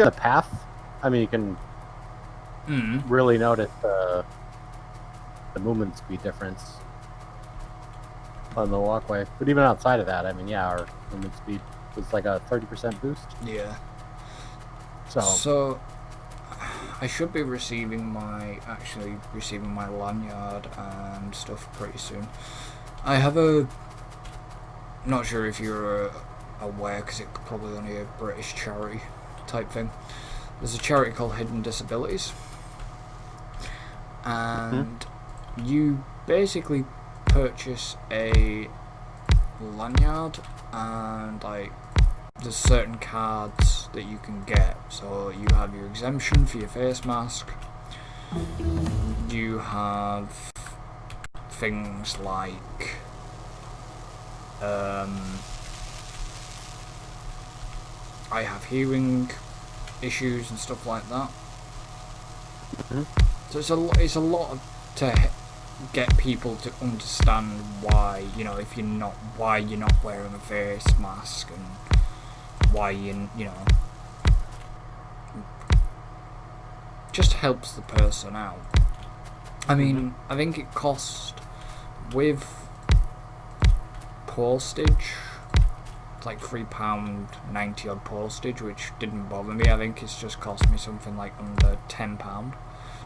the path, I mean, you can really notice the movement speed difference on the walkway. But even outside of that, I mean, yeah, our movement speed was like a 30% boost. Yeah. So I should be receiving my lanyard and stuff pretty soon. I have a. Not sure if you're aware, because it's probably only a British charity type thing. There's a charity called Hidden Disabilities, and you basically purchase a lanyard, and like there's certain cards that you can get. So you have your exemption for your face mask. You have things like I have hearing issues and stuff like that. So it's a lot to get people to understand why, you know, why you're not wearing a face mask and why you know, just helps the person out. I mean, I think it cost with postage, it's like £3.90 odd postage, which didn't bother me. I think it's just cost me something like under £10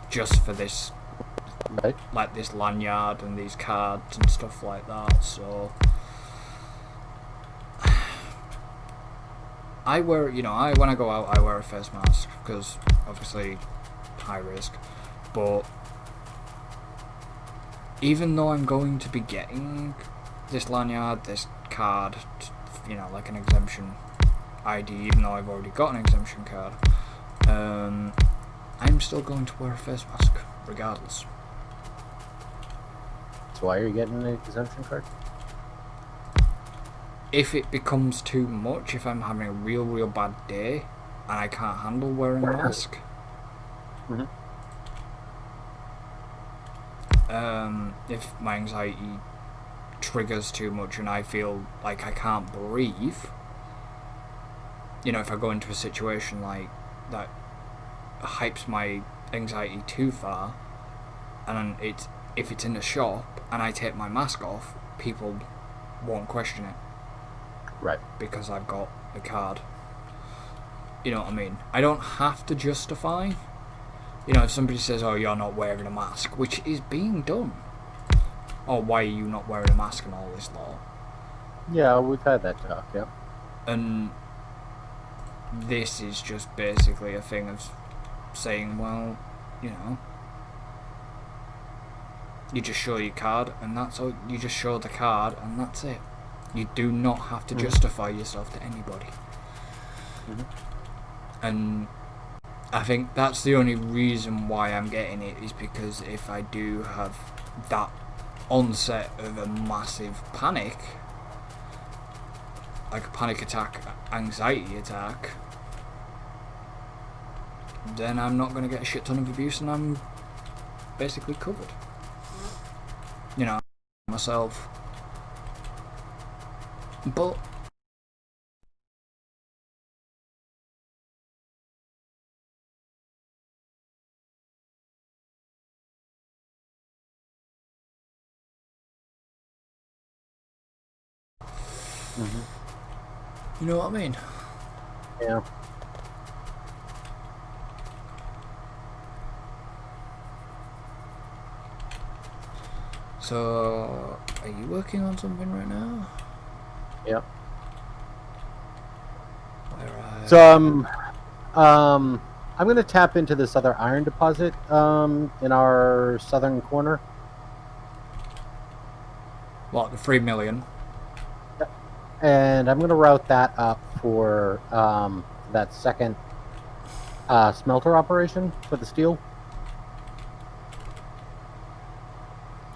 just for this, like this lanyard and these cards and stuff like that. So I wear, when I go out, I wear a face mask because obviously high risk. But even though I'm going to be getting this lanyard, this card, like an exemption ID, even though I've already got an exemption card, I'm still going to wear a face mask regardless. So why are you getting an exemption card? If it becomes too much, if I'm having a real bad day and I can't handle wearing a mask, if my anxiety triggers too much and I feel like I can't breathe, if I go into a situation like that hypes my anxiety too far, and if it's in a shop and I take my mask off, people won't question it. Right. Because I've got a card. You know what I mean? I don't have to justify. If somebody says, oh, you're not wearing a mask, which is being done. Oh, why are you not wearing a mask and all this law? Yeah, we've had that talk, yeah. And this is just basically a thing of saying, well, you just show your card and that's all. You just show the card and that's it. You do not have to justify yourself to anybody. And I think that's the only reason why I'm getting it, is because if I do have that onset of a massive panic, like a panic attack, anxiety attack, then I'm not going to get a shit ton of abuse and I'm basically covered. Myself. But you know what I mean? Yeah. So, are you working on something right now? Yeah. So I'm going to tap into this other iron deposit in our southern corner. What, the 3 million? And I'm going to route that up for that second smelter operation for the steel.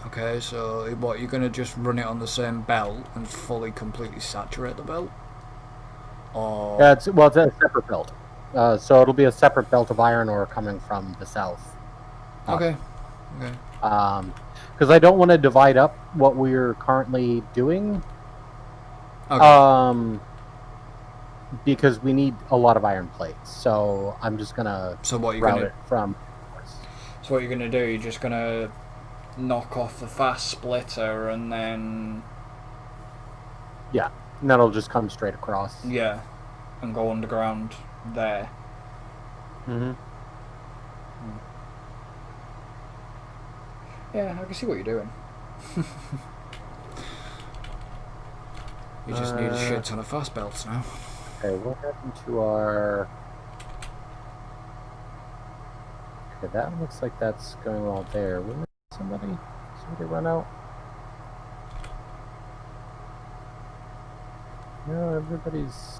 Okay, so what, you're going to just run it on the same belt and completely saturate the belt? Or... Yeah, it's a separate belt. So it'll be a separate belt of iron ore coming from the south. Okay. Because I don't want to divide up what we're currently doing. Okay. because we need a lot of iron plates. So I'm just gonna route it from. So what you're gonna do? You're just gonna knock off the fast splitter and then. Yeah, and that'll just come straight across. Yeah, and go underground there. Yeah, I can see what you're doing. You just need a shit ton of fast belts now. Okay, what happened to our... Okay, that looks like that's going well there. Will somebody run out? No, everybody's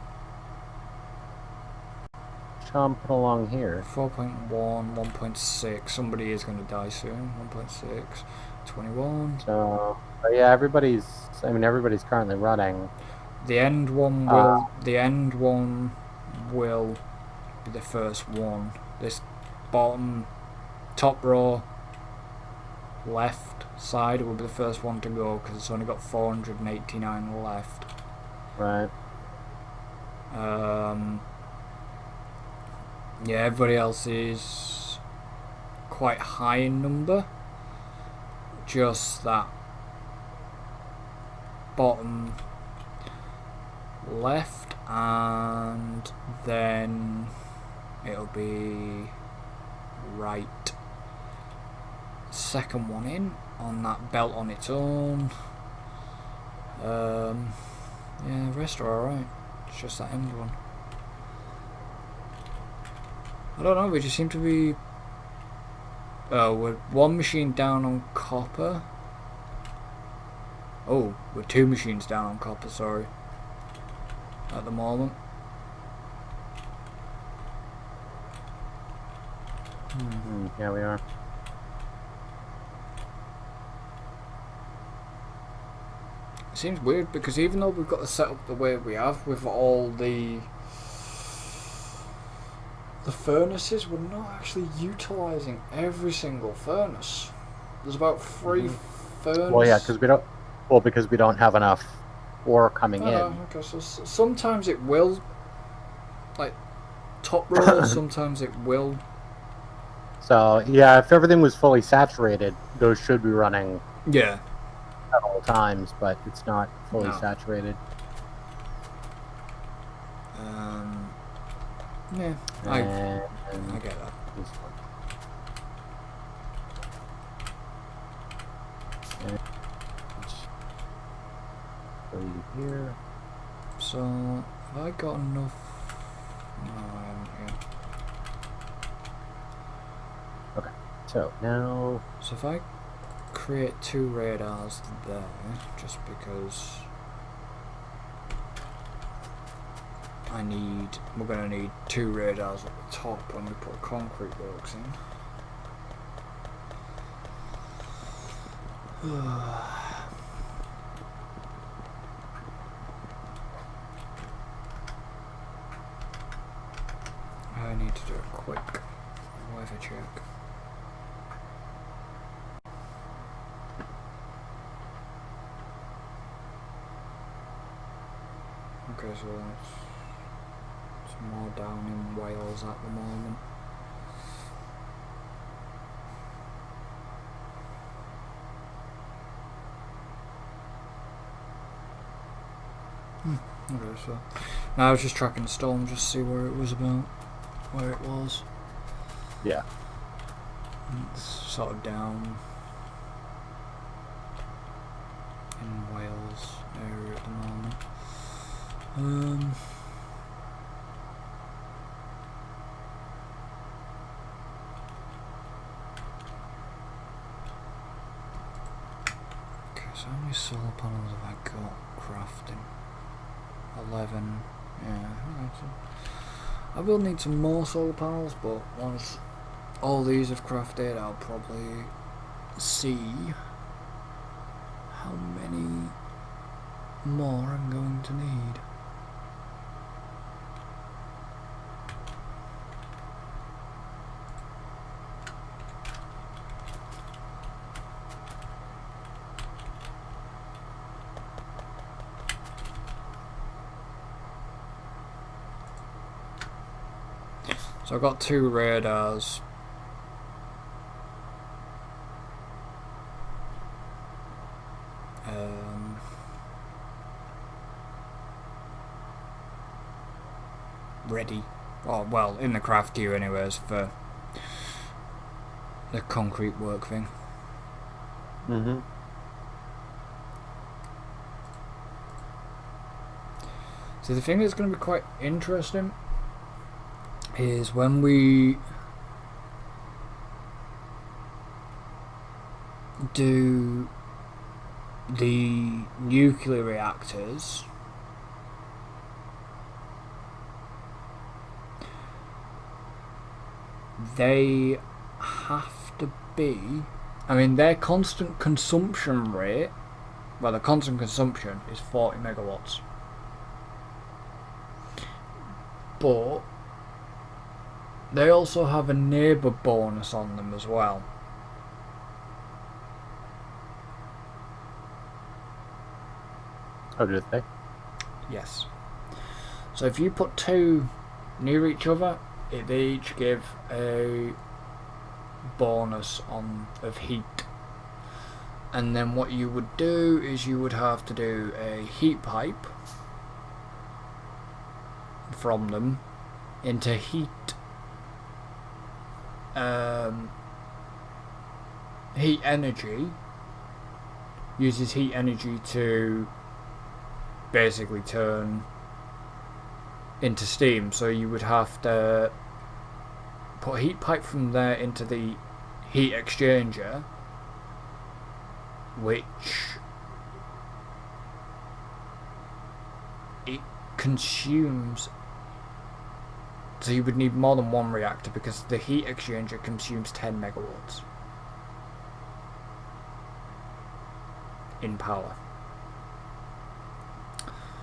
chomping along here. 4.1, 1.6. Somebody is going to die soon. 1.6, 21. So, yeah, everybody's currently running. The end one will. The end one will be the first one. This top row left side will be the first one to go because it's only got 489 left. Right. Yeah, everybody else is quite high in number. Just that bottom left, and then it'll be right. Second one in on that belt on its own. Yeah, the rest are alright. It's just that end one. I don't know, we just seem to be... Oh, we're one machine down on copper. Oh, we're two machines down on copper, sorry. At the moment. Yeah, we are. It seems weird because even though we've got the setup the way we have with all the furnaces, we're not actually utilising every single furnace. There's about 3 furnaces. Well, yeah, because we don't have enough ore coming in. Okay, so sometimes it will, like top row. Sometimes it will. So yeah, if everything was fully saturated, those should be running. Yeah. At all times, but it's not fully saturated. Yeah, I get that. This one. Here. So have I got enough? No, I haven't yet. Okay, so now. So if I create 2 radars there, just because we're going to need 2 radars at the top when we put concrete works in. I need to do a quick weather check. Okay, so it's more down in Wales at the moment. Okay, so now I was just tracking the storm, just to see where it was about, where it was. Yeah. It's sort of down in Wales area at the moment. Okay, so how many solar panels have I got crafting? 11. Yeah, okay, so I will need some more solar panels, but once all these have crafted, I'll probably see how many more I'm going to need. So I've got 2 radars. Ready. Oh, well, in the craft queue anyways, for the concrete work thing. Mm-hmm. So the thing that's going to be quite interesting is when we do the nuclear reactors, they have to be, I mean, their constant consumption rate, well, the constant consumption is 40 megawatts. But they also have a neighbour bonus on them as well. Oh, did they? Yes. So if you put 2 near each other, they each give a bonus of heat. And then what you would do is you would have to do a heat pipe from them into heat energy, uses heat energy to basically turn into steam. So you would have to put a heat pipe from there into the heat exchanger, which it consumes. So you would need more than 1 reactor because the heat exchanger consumes 10 megawatts in power.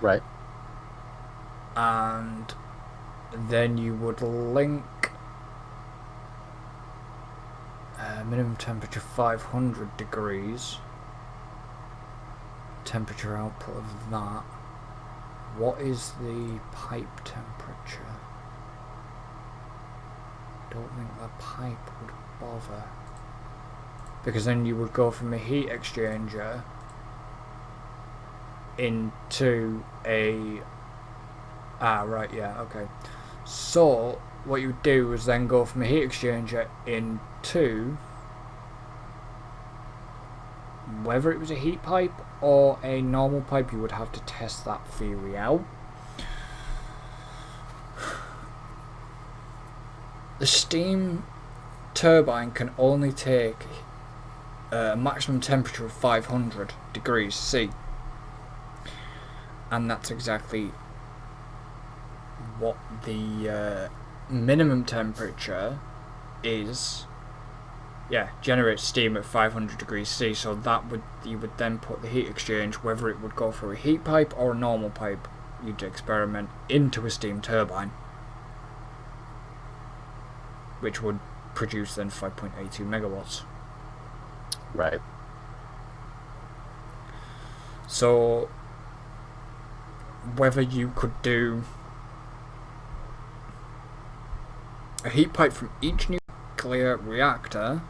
Right. And then you would link minimum temperature 500 degrees, temperature output of that. What is the pipe temperature? Don't think the pipe would bother, because then you would go from a heat exchanger into a right, yeah, okay. So what you would do is then go from a heat exchanger into, whether it was a heat pipe or a normal pipe, you would have to test that theory out. The steam turbine can only take a maximum temperature of 500 degrees C, and that's exactly what the minimum temperature is. Yeah, generates steam at 500 degrees C, so that would, you would then put the heat exchange, whether it would go through a heat pipe or a normal pipe, you'd experiment into a steam turbine, which would produce then 5.82 megawatts. Right. So whether you could do a heat pipe from each nuclear reactor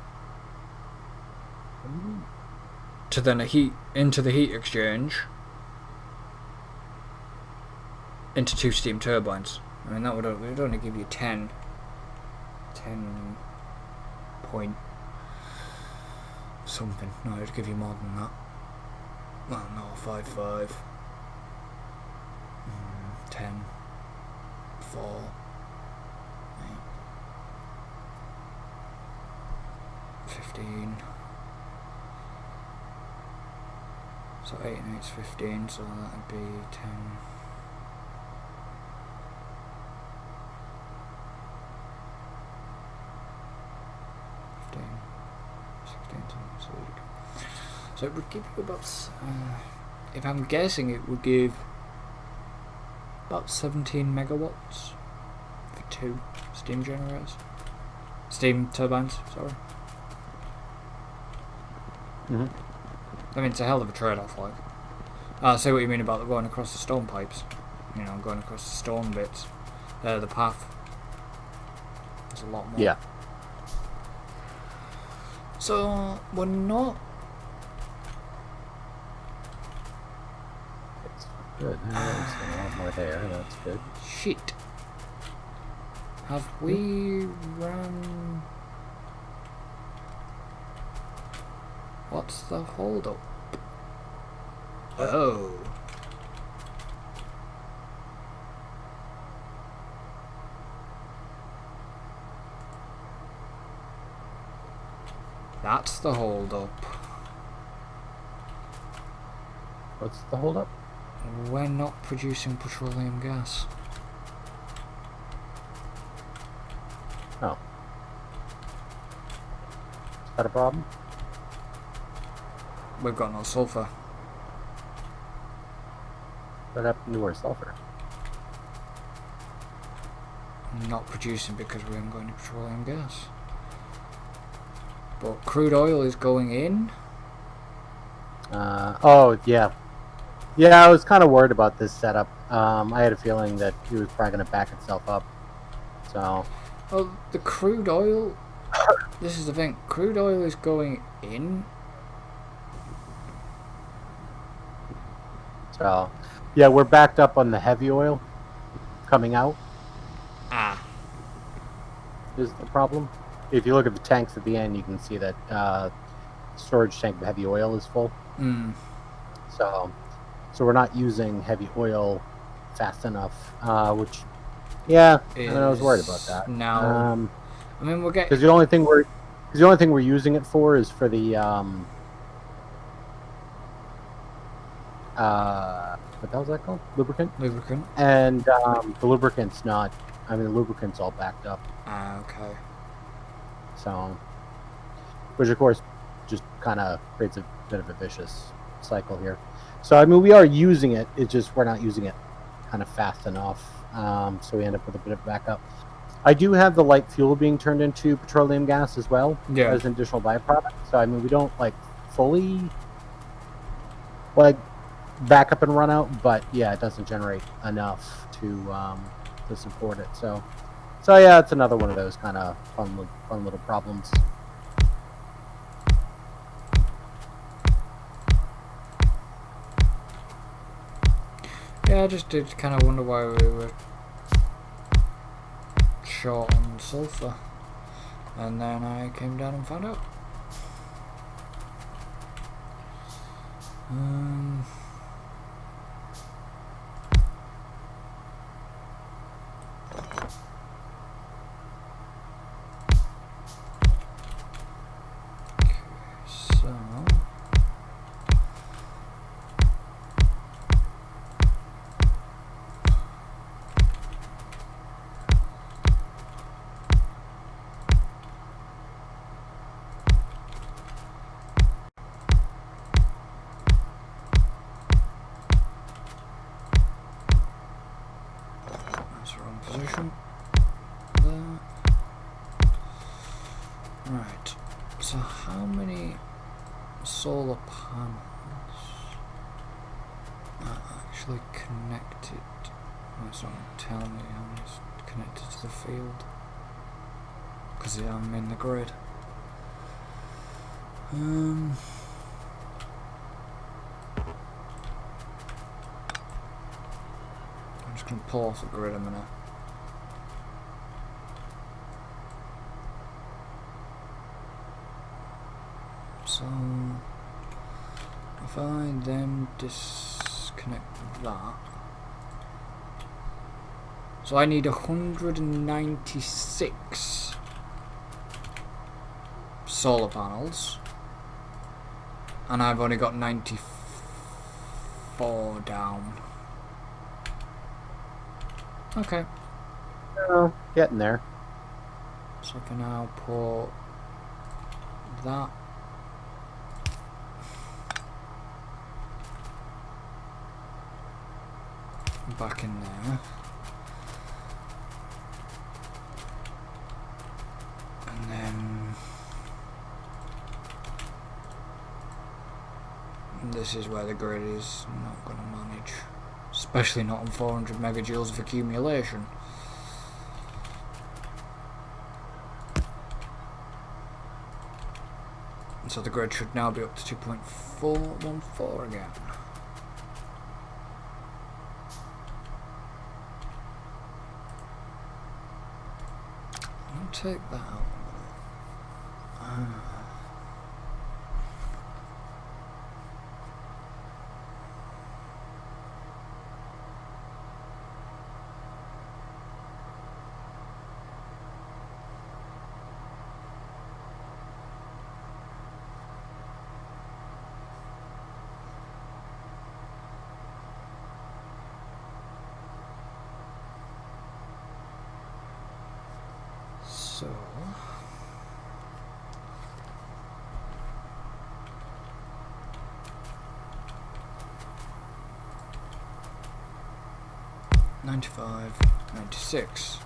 to then into the heat exchange into 2 steam turbines. I mean, that would only give you 10 point something. No, it'd give you more than that. Well, no, 5, 10, 4, 8, 15. So 8 and 8's 15, so that would be 10. 16, so it would give you about, if I'm guessing, it would give about 17 megawatts for 2 steam generators. Steam turbines, sorry. Mm-hmm. I mean, it's a hell of a trade-off, like. I see what you mean about going across the stone pipes. You know, going across the stone bits. The path. There's a lot more. Yeah. So we're not. It's good. There's a lot more there. That's good. Shit. Have we run? What's the hold up? Oh. That's the hold up. What's the holdup? We're not producing petroleum gas. Oh. Is that a problem? We've got no sulfur. What happened to our sulfur? Not producing because we haven't got any petroleum gas. But crude oil is going in. Oh, yeah. Yeah, I was kind of worried about this setup. I had a feeling that it was probably going to back itself up. So. Well, the crude oil. This is the thing. Crude oil is going in. So, yeah, we're backed up on the heavy oil coming out. Ah. Is the problem. If you look at the tanks at the end, you can see that storage tank of heavy oil is full. So we're not using heavy oil fast enough, which, yeah, I was worried about that. Now, I mean, we're getting, because the only thing we're using it for is for the what the hell's that called? Lubricant. And the lubricant's not. I mean, the lubricant's all backed up. Ah, okay. So, which of course just kind of creates a bit of a vicious cycle here. So I mean, we are using it. It's just we're not using it kind of fast enough. So we end up with a bit of backup. I do have the light fuel being turned into petroleum gas as well, as an additional byproduct. So I mean, we don't like fully like back up and run out, but yeah, it doesn't generate enough to support it. So yeah, it's another one of those kind of fun little problems. Yeah, I just did kind of wonder why we were short on sulfur, and then I came down and found out. Position there. Right, so how many solar panels are actually connected? Oh, it's not telling me how many is connected to the field because I'm in the grid. I'm just going to pull off the grid a minute. So if I then disconnect that, so I need 196 solar panels, and I've only got 94 down. Okay. Getting there. So I can now put that back in there, and then this is where the grid is not going to manage, especially not on 400 megajoules of accumulation. So the grid should now be up to 2.414 again. I'll take that out. So $95, $96.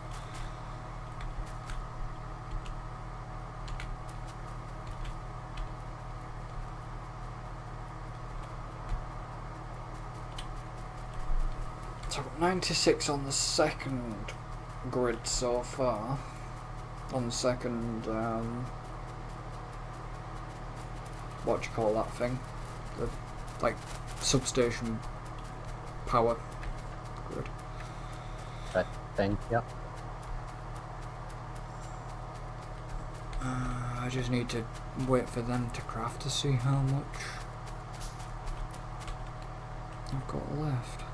So I've got 96 on the second grid so far. On the second, what do you call that thing? The, like, substation power grid. That thing, yep. I just need to wait for them to craft to see how much I've got left.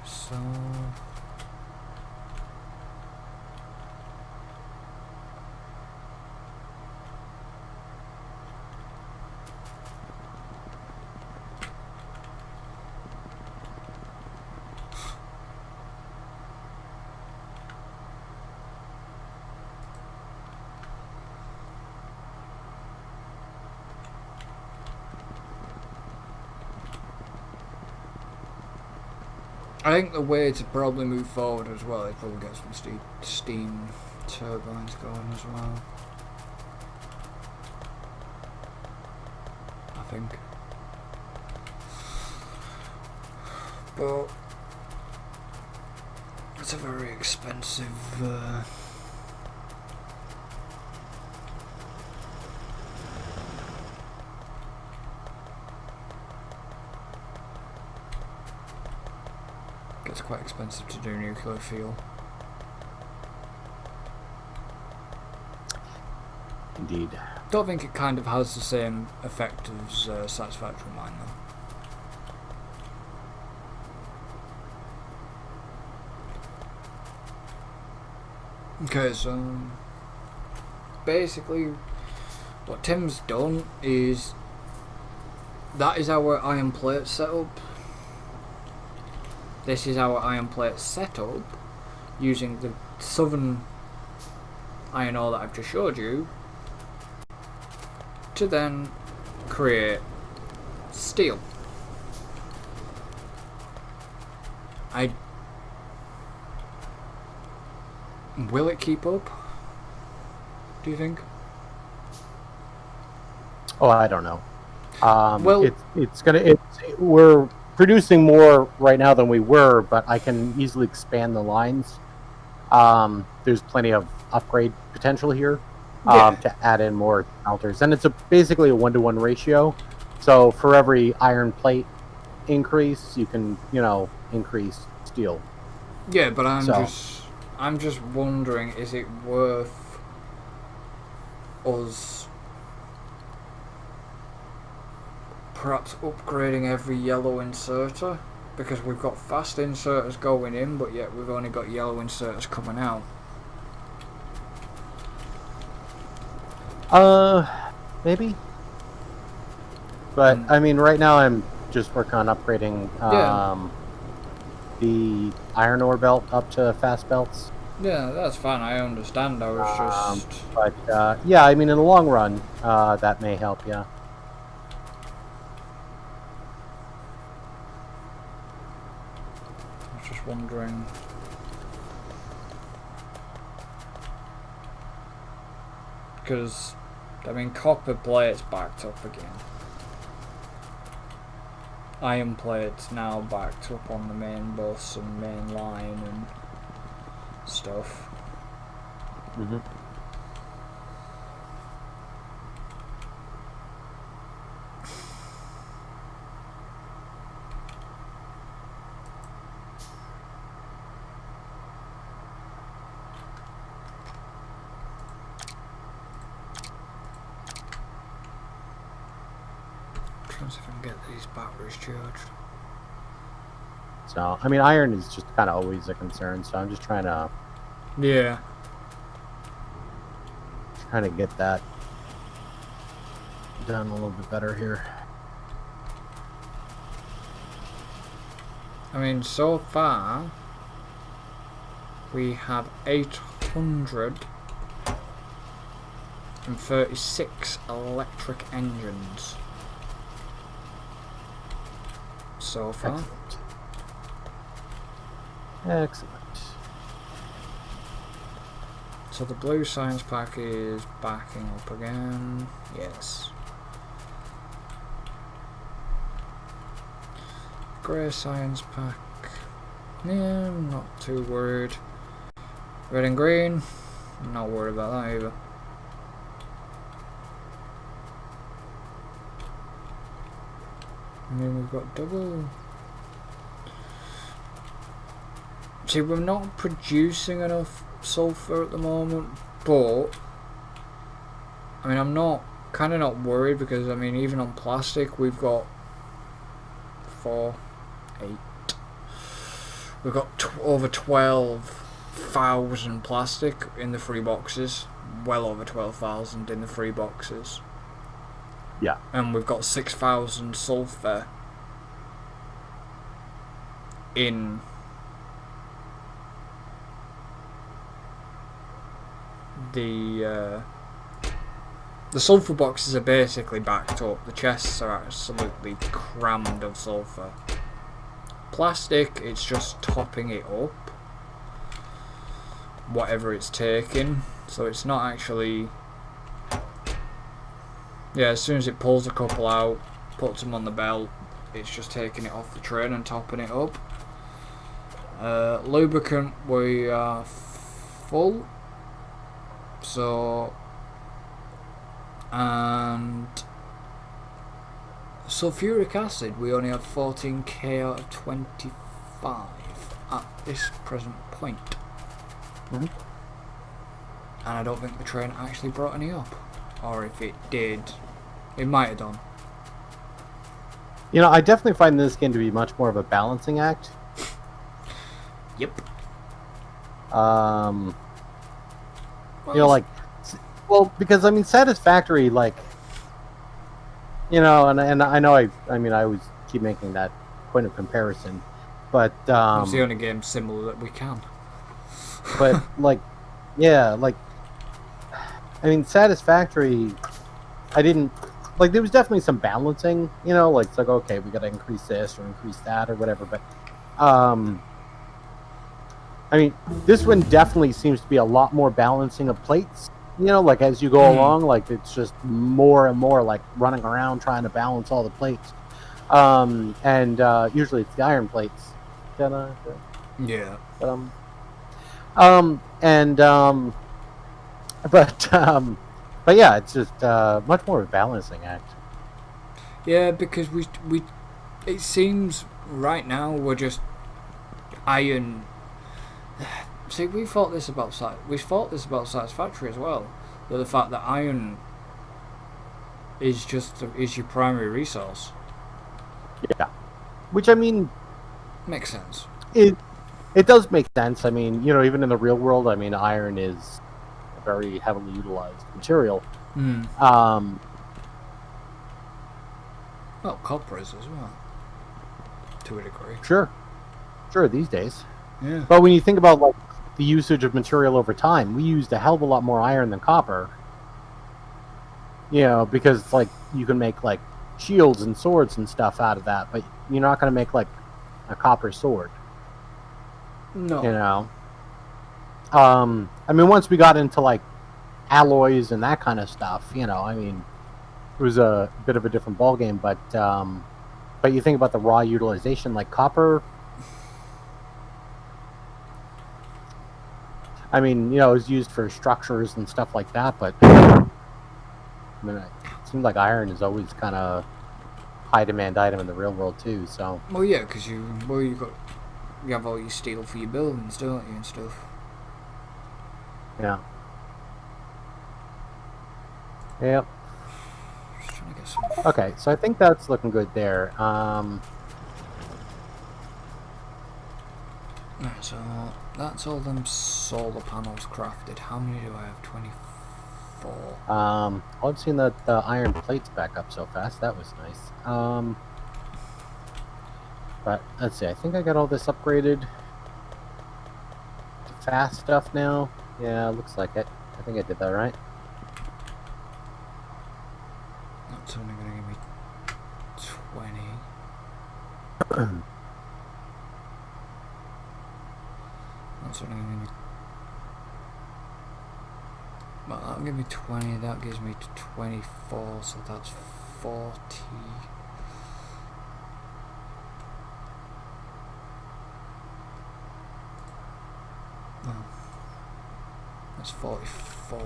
So I think the way to probably move forward as well is probably get some steam turbines going as well. I think. But it's a very expensive it's quite expensive to do nuclear fuel. Indeed. Don't think it kind of has the same effect as Satisfactory Mine though. Okay, so basically what Tim's done is that is our iron plate setup. This is our iron plate setup using the southern iron ore that I've just showed you to then create steel. Will it keep up? Do you think? Oh, I don't know. Well, we're producing more right now than we were, but I can easily expand the lines. There's plenty of upgrade potential here to add in more smelters, and it's basically a 1-to-1 ratio. So for every iron plate increase, you can increase steel. Yeah, but I'm just wondering, is it worth us perhaps upgrading every yellow inserter? Because we've got fast inserters going in, but yet we've only got yellow inserters coming out. Maybe. But I mean, right now I'm just working on upgrading the iron ore belt up to fast belts. Yeah, that's fine. I understand. I was just. But yeah, I mean, in the long run, that may help. Yeah. Just wondering. Because, I mean, copper plate's backed up again. Iron plate's now backed up on the main bus and main line and stuff. Mm-hmm. Trying to see if I can get these batteries charged. So, I mean, iron is just kind of always a concern, so I'm just trying to get that done a little bit better here. I mean, so far we have 836 electric engines so far. Excellent. Excellent. So the blue science pack is backing up again. Yes. Grey science pack. Yeah, I'm not too worried. Red and green. I'm not worried about that either. And then we've got double. See, we're not producing enough sulfur at the moment, but I mean, I'm not worried because I mean, even on plastic, we've got 4, 8. We've got over 12,000 plastic in the free boxes. Well over 12,000 in the free boxes. Yeah. And we've got 6,000 sulfur in the sulfur boxes are basically backed up. The chests are absolutely crammed of sulfur. Plastic, it's just topping it up, whatever it's taking. So it's not actually. Yeah, as soon as it pulls a couple out, puts them on the belt, it's just taking it off the train and topping it up. Lubricant, we are full. So, and sulfuric acid, we only have 14k out of 25 at this present point. Mm-hmm. And I don't think the train actually brought any up. Or if it did, it might have done. You know, I definitely find this game to be much more of a balancing act. Yep. You know, like, well, because I mean, Satisfactory, like, you know, and I know I mean, I always keep making that point of comparison, but it's the only game similar that we can. But like, yeah, like, I mean, Satisfactory, I didn't like. There was definitely some balancing, you know, like it's like, okay, we got to increase this or increase that or whatever, but I mean, this one definitely seems to be a lot more balancing of plates. You know, like as you go along, like it's just more and more like running around trying to balance all the plates. And usually it's the iron plates. Yeah. But yeah, it's just much more of a balancing act. Yeah, because we it seems right now we're just iron. See, we thought this about Satisfactory as well. That the fact that iron is your primary resource. Yeah, which I mean makes sense. It does make sense. I mean, you know, even in the real world, I mean, iron is a very heavily utilized material. Well, copper is as well, to a degree. Sure, these days. Yeah. But when you think about like the usage of material over time, we used a hell of a lot more iron than copper. You know, because like you can make like shields and swords and stuff out of that, but you're not going to make like a copper sword. No. You know. I mean, once we got into like alloys and that kind of stuff, you know, I mean, it was a bit of a different ballgame. But you think about the raw utilization, like copper. I mean, you know, it was used for structures and stuff like that. But I mean, it seemed like iron is always kind of high demand item in the real world too. So. Well, yeah, because you have all your steel for your buildings, don't you, and stuff. Yeah. Yep. Just trying to get some. Okay, so I think that's looking good there. Right, so that's all them solar panels crafted. How many do I have? 24. I've seen that the iron plates back up so fast. That was nice. But let's see. I think I got all this upgraded to fast stuff now. Yeah, looks like it. I think I did that right. That's only going to give me 20. That's only going to give me. Well, that'll give me 20. That gives me 24. So that's 40. Oh. That's 44.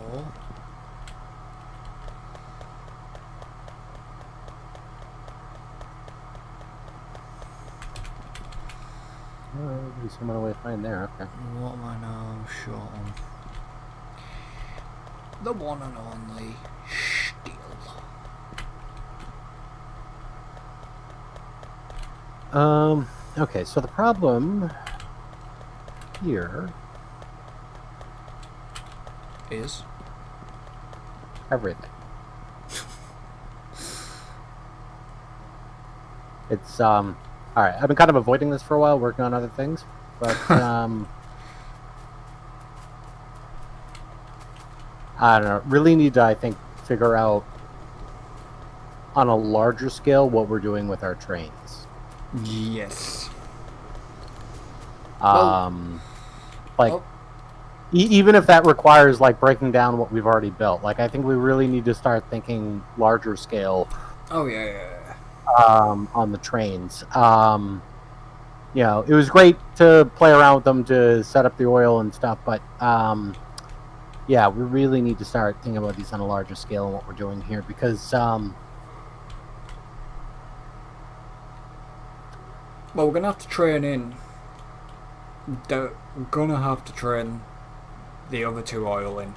Oh, there's some other way to find there. Okay. What am I now short on? The one and only steel. Okay, so the problem here Is? everything. It's all right. I've been kind of avoiding this for a while, working on other things, but I don't know. Really need to, I think, figure out on a larger scale what we're doing with our trains. Yes. Like, even if that requires like breaking down what we've already built, like I think we really need to start thinking larger scale. Oh yeah. On the trains. You know, it was great to play around with them to set up the oil and stuff, but yeah, we really need to start thinking about these on a larger scale and what we're doing here because well, we're gonna have to train in. We're gonna have to train the other two oil in,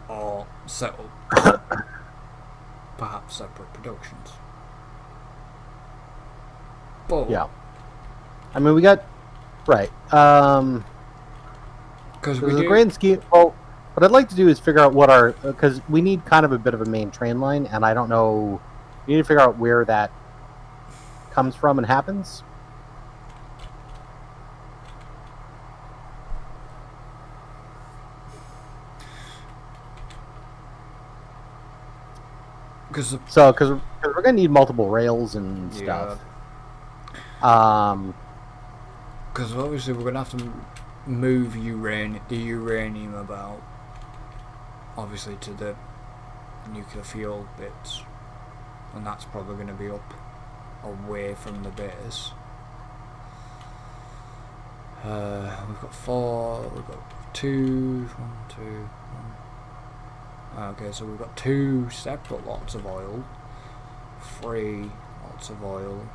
or set up perhaps separate productions. But yeah, I mean we got right. Because there's a grand scheme. Well, what I'd like to do is figure out what our because we need kind of a bit of a main train line, and I don't know. We need to figure out where that comes from and happens. Because we're gonna need multiple rails and stuff. Because obviously we're gonna have to move the uranium about, obviously, to the nuclear fuel bits, and that's probably gonna be up away from the base. We've got 4. We've got 2. 1, 2, 1. Okay, so we've got 2 separate lots of oil, 3 lots of oil.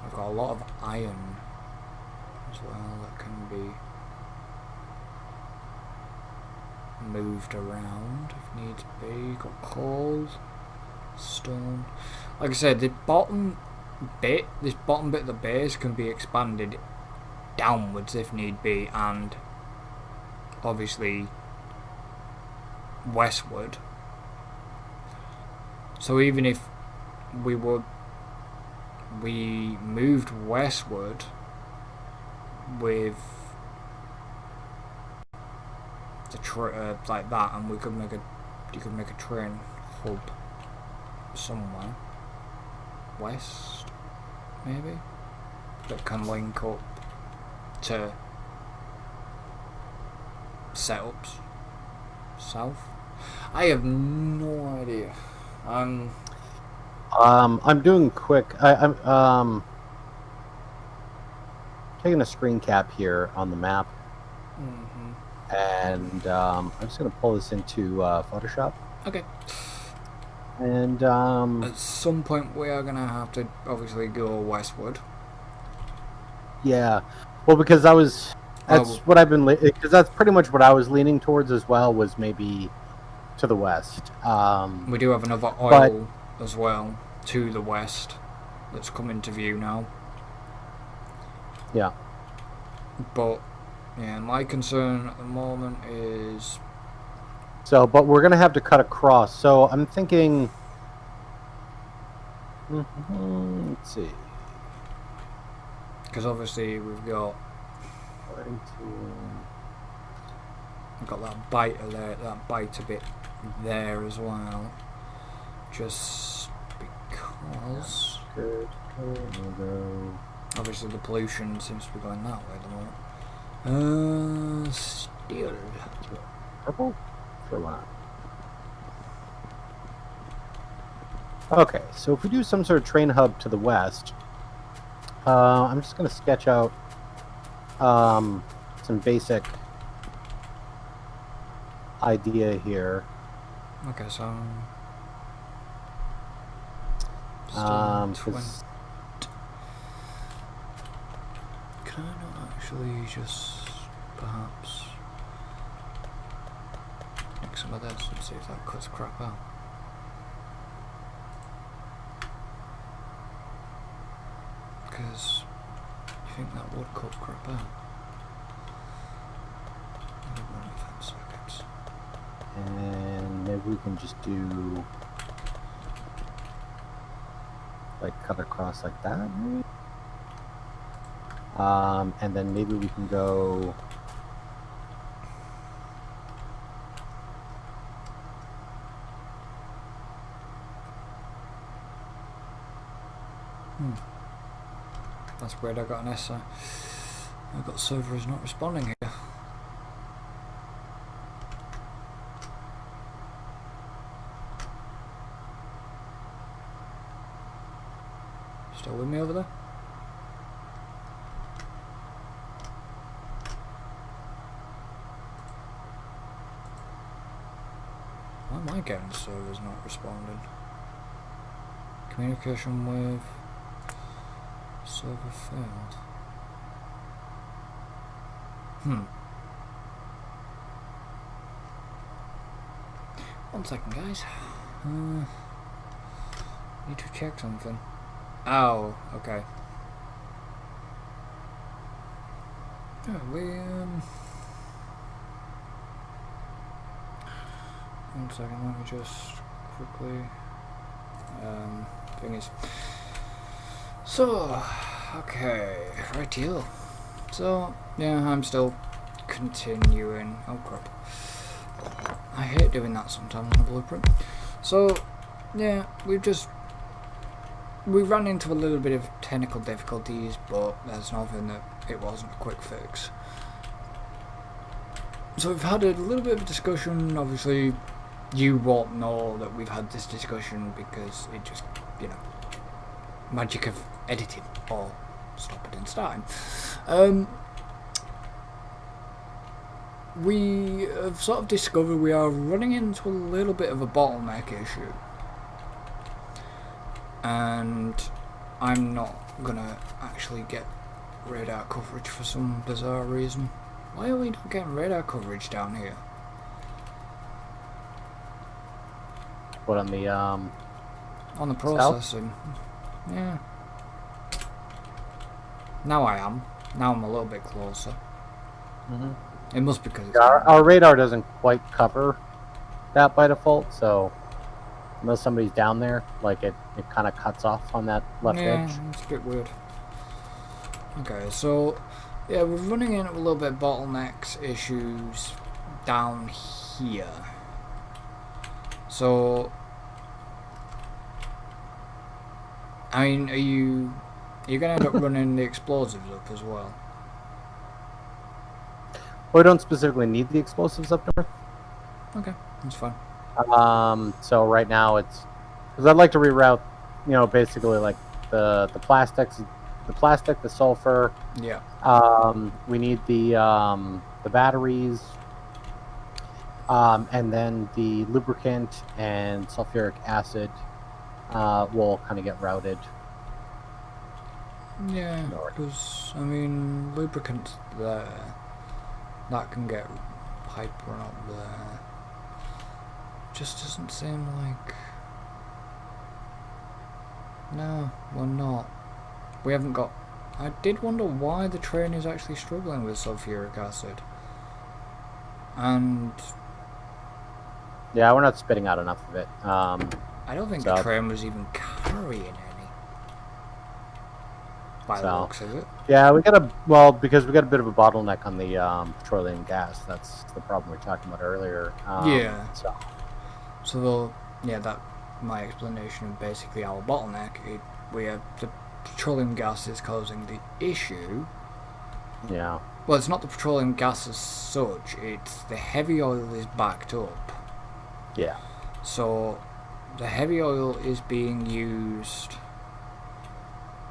I've got a lot of iron as well that can be moved around if needs be. Got coal, stone. Like I said, this bottom bit of the base can be expanded downwards if need be, and obviously westward. So even if we moved westward with the like that, and you could make a train hub somewhere west, maybe, that can link up to setups south. I have no idea. I'm doing quick. I'm taking a screen cap here on the map, and I'm just gonna pull this into Photoshop. Okay. And at some point we are gonna have to obviously go westward. Yeah, well, because that's what I've been, because that's pretty much what I was leaning towards as well, was maybe to the west. We do have another oil as well to the west that's come into view now. Yeah. But yeah, my concern at the moment is. So, but we're gonna have to cut across. So I'm thinking. Let's see. Because obviously we've got that bite of that bite a bit there as well. Just because obviously the pollution seems to be going that way at the moment. Still purple for what? Okay, so if we do some sort of train hub to the west. I'm just going to sketch out some basic idea here. Okay, so can I not actually just perhaps make some of this and see if that cuts crap out? Because you think that would cut crap out. Circuits. And maybe we can just do like cut across like that, maybe. And then maybe we can go. That's weird. I got an essay. I got server is not responding here. Still with me over there? Why am I getting servers not responding? Communication with server failed. One second, guys. Need to check something. Oh, okay. Yeah, one second, let me just quickly thingies. So, okay, right deal. So, yeah, I'm still continuing. Oh crap. I hate doing that sometimes on the blueprint. So, yeah, we ran into a little bit of technical difficulties, but there's nothing that it wasn't a quick fix. So we've had a little bit of a discussion. Obviously, you won't know that we've had this discussion because it just, magic of editing or stopping and starting. We have sort of discovered we are running into a little bit of a bottleneck issue. And I'm not gonna actually get radar coverage for some bizarre reason. Why are we not getting radar coverage down here? What, on the processing? South? Yeah. Now I am. Now I'm a little bit closer. It must be because it's our radar doesn't quite cover that by default, so unless somebody's down there, like it kind of cuts off on that left edge. Yeah, it's a bit weird. Okay, so yeah, we're running into a little bit of bottlenecks issues down here. So I mean, are you gonna end up running the explosives up as well? We don't specifically need the explosives up north. Okay, that's fine. So right now it's because I'd like to reroute, basically like the plastics, the sulfur. Yeah. We need the batteries, and then the lubricant and sulfuric acid will kind of get routed. Yeah, because I mean, lubricant's there. That can get pipe run up there. Just doesn't seem like. No, we're not. We haven't got. I did wonder why the train is actually struggling with sulfuric acid. And. Yeah, we're not spitting out enough of it. I don't think the train was even carrying any. By the looks of it. Yeah, because we got a bit of a bottleneck on the petroleum gas. That's the problem we were talking about earlier. Yeah. So that my explanation of basically our bottleneck. We have the petroleum gas is causing the issue. Yeah. Well, it's not the petroleum gas as such. It's the heavy oil is backed up. Yeah. So the heavy oil is being used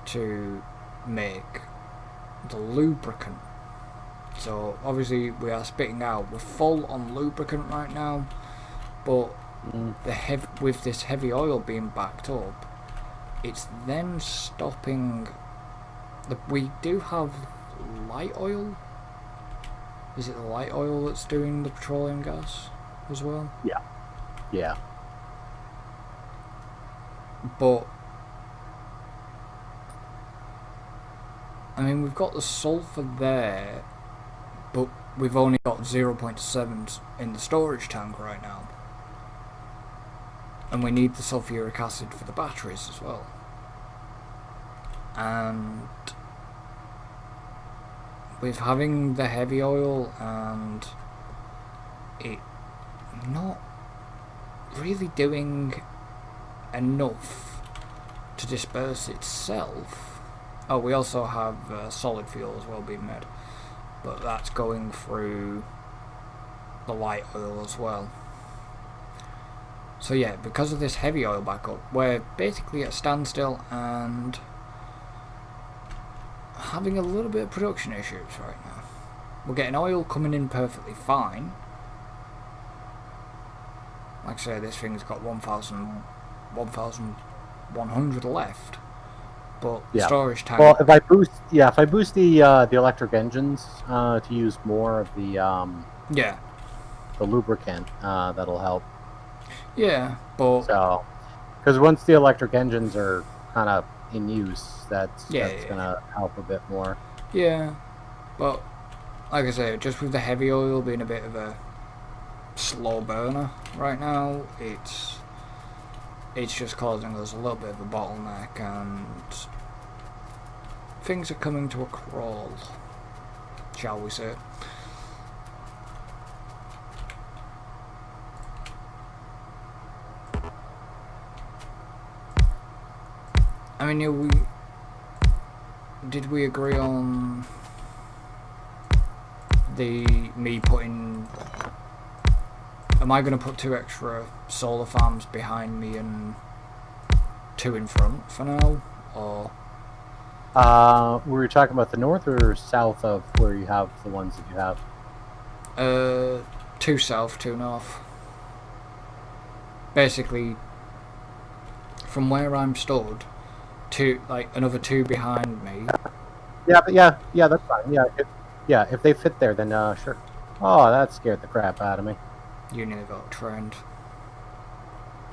to make the lubricant. So obviously we are spitting out. We're full on lubricant right now, but with this heavy oil being backed up, it's then stopping. We do have light oil. Is it the light oil that's doing the petroleum gas as well? Yeah. Yeah. But I mean, we've got the sulfur there, but we've only got 0.7 in the storage tank right now. And we need the sulfuric acid for the batteries as well. And with having the heavy oil and it not really doing enough to disperse itself. Oh, we also have solid fuel as well being made, but that's going through the light oil as well. So yeah, because of this heavy oil backup, we're basically at a standstill and having a little bit of production issues right now. We're getting oil coming in perfectly fine. Like I say, this thing's got 1,100 left. But storage tank. Well, if I boost the electric engines to use more of the lubricant, that'll help. Yeah, but because once the electric engines are kind of in use, that's gonna help a bit more. Yeah, but like I say, just with the heavy oil being a bit of a slow burner right now, it's just causing us a little bit of a bottleneck, and things are coming to a crawl, shall we say. I mean, did we agree on me putting? Am I going to put 2 extra solar farms behind me and 2 in front for now, or? Were you talking about the north or south of where you have the ones that you have? 2 south, 2 north. Basically, from where I'm stood, another 2 behind me. Yeah, but yeah, that's fine. If they fit there, then sure. Oh, that scared the crap out of me. You nearly got trained.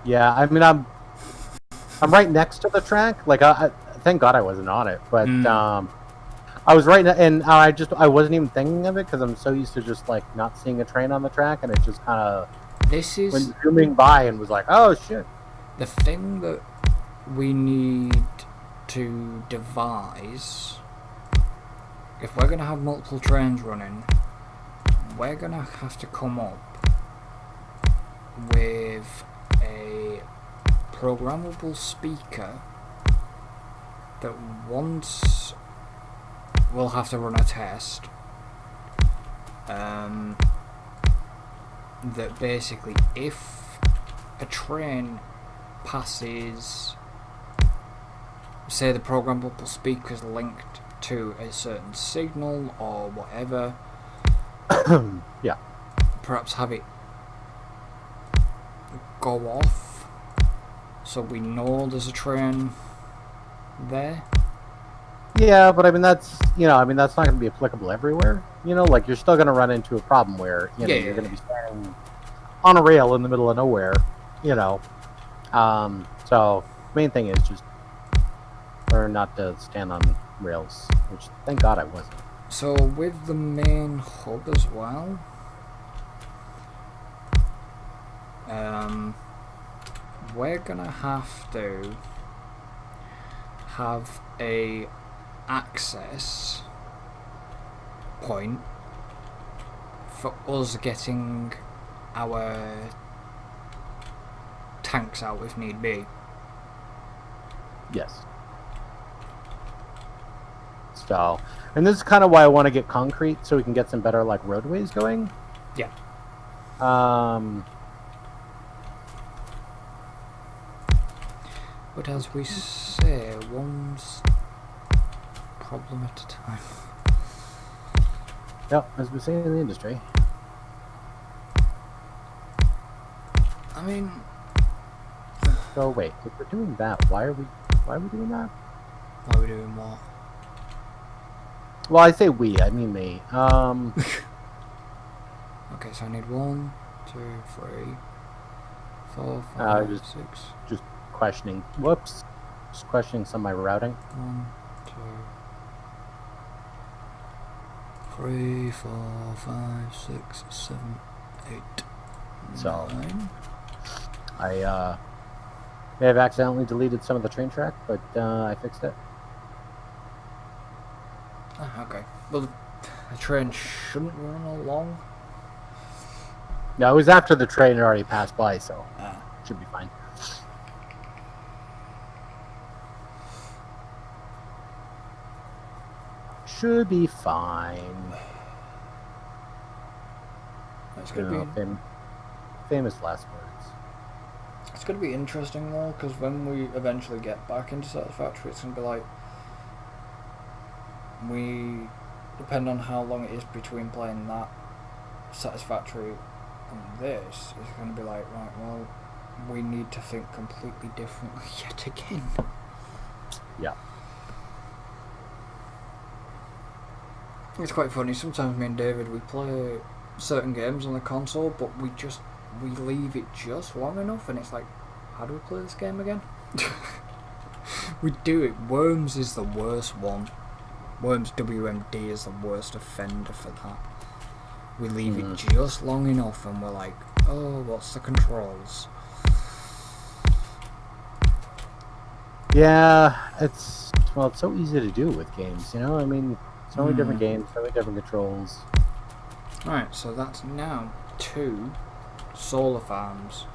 Yeah, I mean, I'm right next to the track. Like, I thank God I wasn't on it, but I was right, and I wasn't even thinking of it because I'm so used to just like not seeing a train on the track, and it just kind of went zooming by and was like, oh shit. The thing that we need to devise, if we're gonna have multiple trains running, we're gonna have to come up with a programmable speaker that once we'll have to run a test that basically if a train passes, say the programmable speaker's linked to a certain signal or whatever, yeah, perhaps have it go off so we know there's a train there. Yeah, but I mean that's that's not going to be applicable everywhere. Like you're still going to run into a problem where you're going to be standing on a rail in the middle of nowhere. So main thing is just learn not to stand on rails, which thank God I wasn't. So with the main hub as well, we're gonna have to have a access point for us getting our tanks out if need be. Yes. So, and this is kind of why I want to get concrete so we can get some better like roadways going. Yeah. But as we say, one's problem at a time. Yep, as we say in the industry. I mean, so wait, if we're doing that, why are we doing that? Why are we doing what? Well, I say we, I mean me. Okay, so I need 1, 2, 3, 4, 5, 6. Just questioning. Whoops. Just questioning some of my routing. 1, 2, 3, 4, 5, 6, 7, 8, so 9. I may have accidentally deleted some of the train track, but I fixed it. Okay. Well, the train shouldn't run along. No, it was after the train had already passed by, so should be fine. Should be fine. It's gonna be famous last words. It's gonna be interesting though, because when we eventually get back into Satisfactory, it's gonna be like we depend on how long it is between playing that Satisfactory and this. It's gonna be like, right, well, we need to think completely differently yet again. Yeah. It's quite funny. Sometimes me and David, we play certain games on the console, but we leave it just long enough, and it's like, how do we play this game again? We do it. Worms is the worst one. Worms WMD is the worst offender for that. We leave it just long enough, and we're like, oh, what's the controls? Yeah, it's so easy to do with games, I mean, so many different games, so many different controls. Alright, so that's now 2 solar farms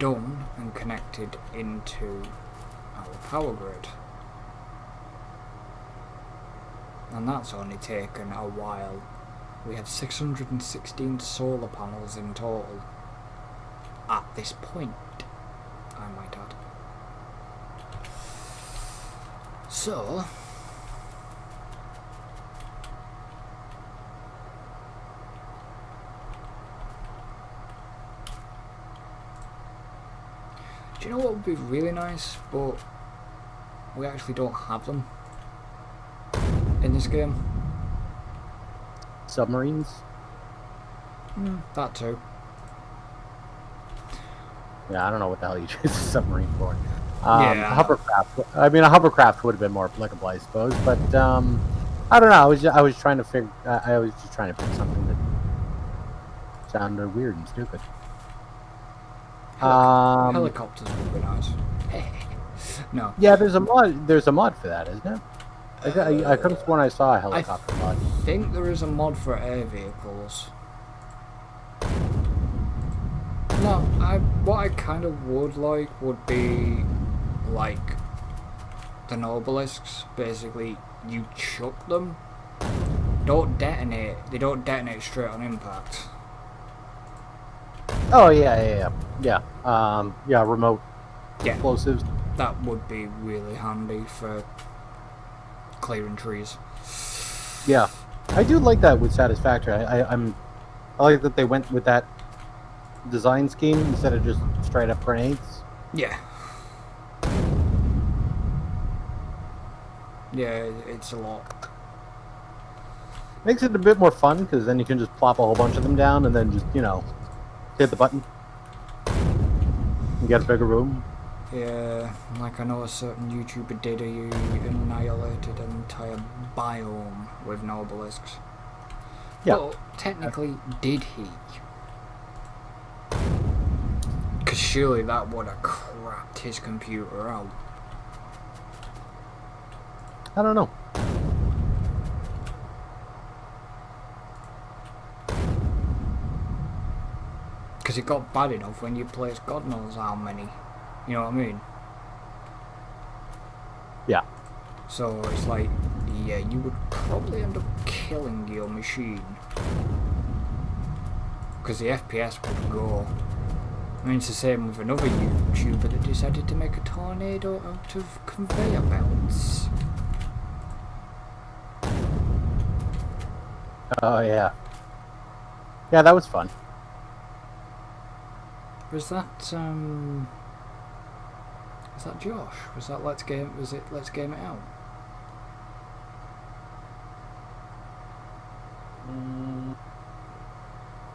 done and connected into our power grid. And that's only taken a while. We have 616 solar panels in total at this point, I might add. So, do you know what would be really nice, but we actually don't have them in this game? Submarines? That too. Yeah, I don't know what the hell you use a submarine for. Yeah. Hovercraft. I mean, a hovercraft would have been more applicable, I suppose. But I don't know. I was trying to figure. I was just trying to pick something that sounded weird and stupid. Helicopters would be nice. No. Yeah, there's a mod. There's a mod for that, isn't it? I could have sworn I saw a helicopter mod. I think there is a mod for air vehicles. No, what I kind of would like would be like the Nobelisks, basically you chuck them. Don't detonate. They don't detonate straight on impact. Oh yeah. Remote explosives. That would be really handy for clearing trees. Yeah, I do like that with Satisfactory. I like that they went with that design scheme instead of just straight up grenades. Yeah. Yeah, it's a lot. Makes it a bit more fun because then you can just plop a whole bunch of them down and then just hit the button and get a bigger room. Yeah, like I know a certain YouTuber did, he annihilated an entire biome with Nobelisks. Yeah. But technically, did he? Because surely that would have crapped his computer out. I don't know. Because it got bad enough when you placed God knows how many. You know what I mean? Yeah. So it's like, yeah, you would probably end up killing your machine. Because the FPS would go. I mean, it's the same with another YouTuber that decided to make a tornado out of conveyor belts. Oh yeah. Yeah, that was fun. Was that Josh? Was it Let's Game It Out?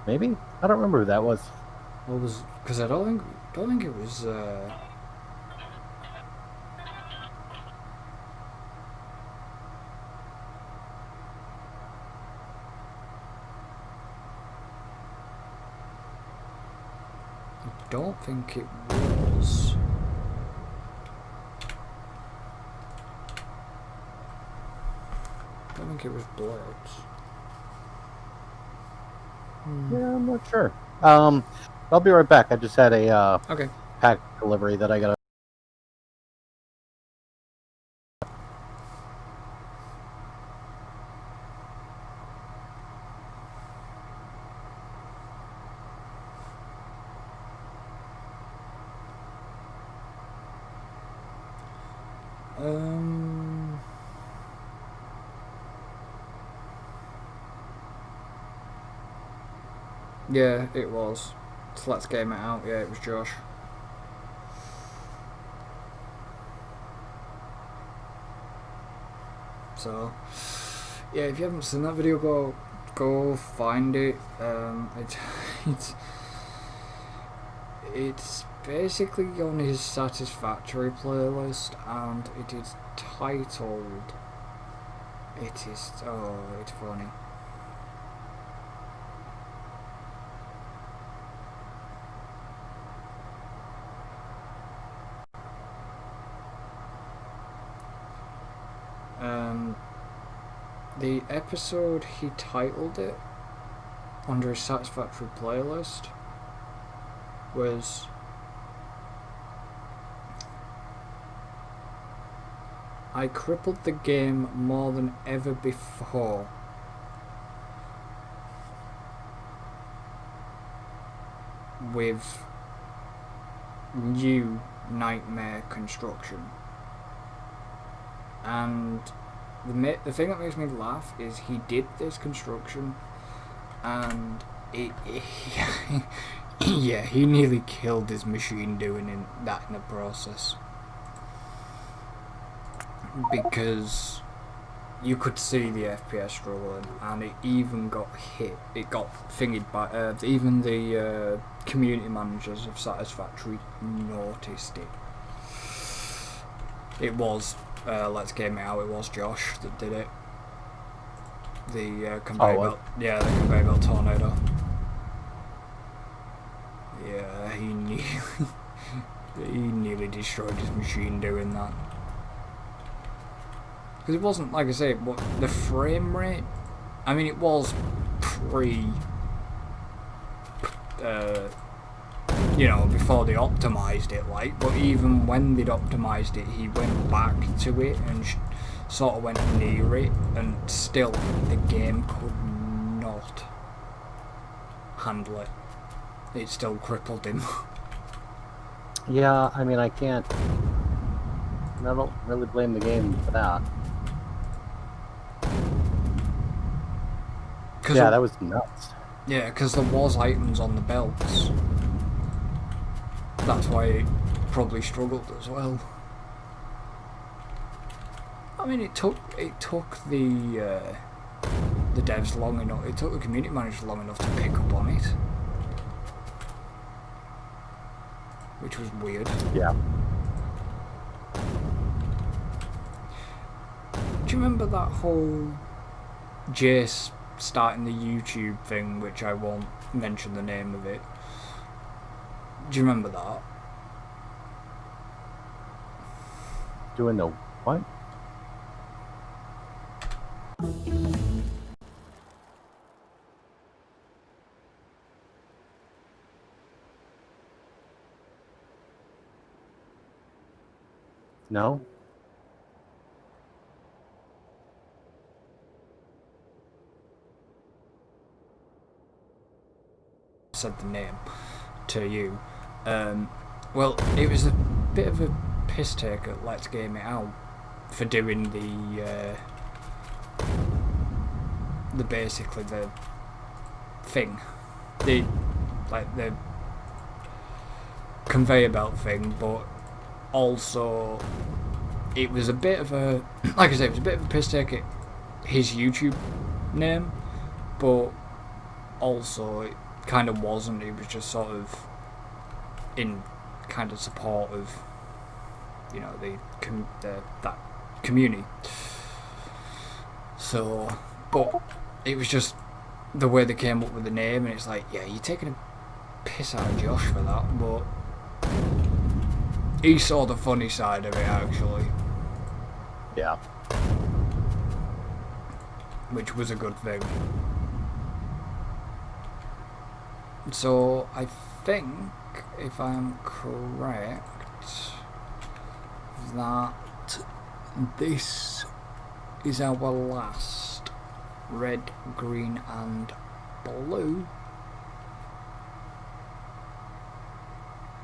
Maybe? I don't remember who that was. Well, because I don't think it was. I don't think it was. I don't think it was Blades. Yeah, I'm not sure. I'll be right back. I just had a Okay. pack delivery that I gotta. Yeah, it was. So Let's Game It Out. Yeah, it was Josh. So, yeah, if you haven't seen that video, go find it. It's basically on his Satisfactory playlist, and it is titled. It's funny. The episode he titled it under his Satisfactory playlist was I crippled the game more than ever before. With new nightmare construction. And the thing that makes me laugh is he did this construction and yeah, he nearly killed his machine doing that in the process. Because you could see the FPS struggling, and it even got hit. It got thingied by even the community managers of Satisfactory noticed it. It was Let's Game It Out. It was Josh that did it. The conveyor belt. Yeah, the conveyor belt tornado. Yeah, he nearly destroyed his machine doing that. Because it wasn't, like I say, what the frame rate. I mean, it was you know, before they optimised it, like, but even when they'd optimised it, he went back to it and sort of went near it, and still the game could not handle it. It still crippled him. Yeah, I mean, I don't really blame the game for that. Yeah, that was nuts. Yeah, because there was items on the belts. That's why it probably struggled as well. I mean, it took the devs long enough. It took the community managers long enough to pick up on it, which was weird. Yeah. Do you remember that whole Jace starting the YouTube thing, which I won't mention the name of it? Do you remember that? Doing the what? No? Said the name to you. Well, it was a bit of a piss take at Let's Game It Out for doing the basically the thing, the conveyor belt thing, but also it was a bit of a, like I said, it was a bit of a piss take at his YouTube name, but also it kind of wasn't. It was just sort of in kind of support of, you know, that community. So, but it was just the way they came up with the name, and it's like, yeah, you're taking a piss out of Josh for that, but he saw the funny side of it, actually. Yeah. Which was a good thing. So, I think, if I'm correct, that this is our last red, green and blue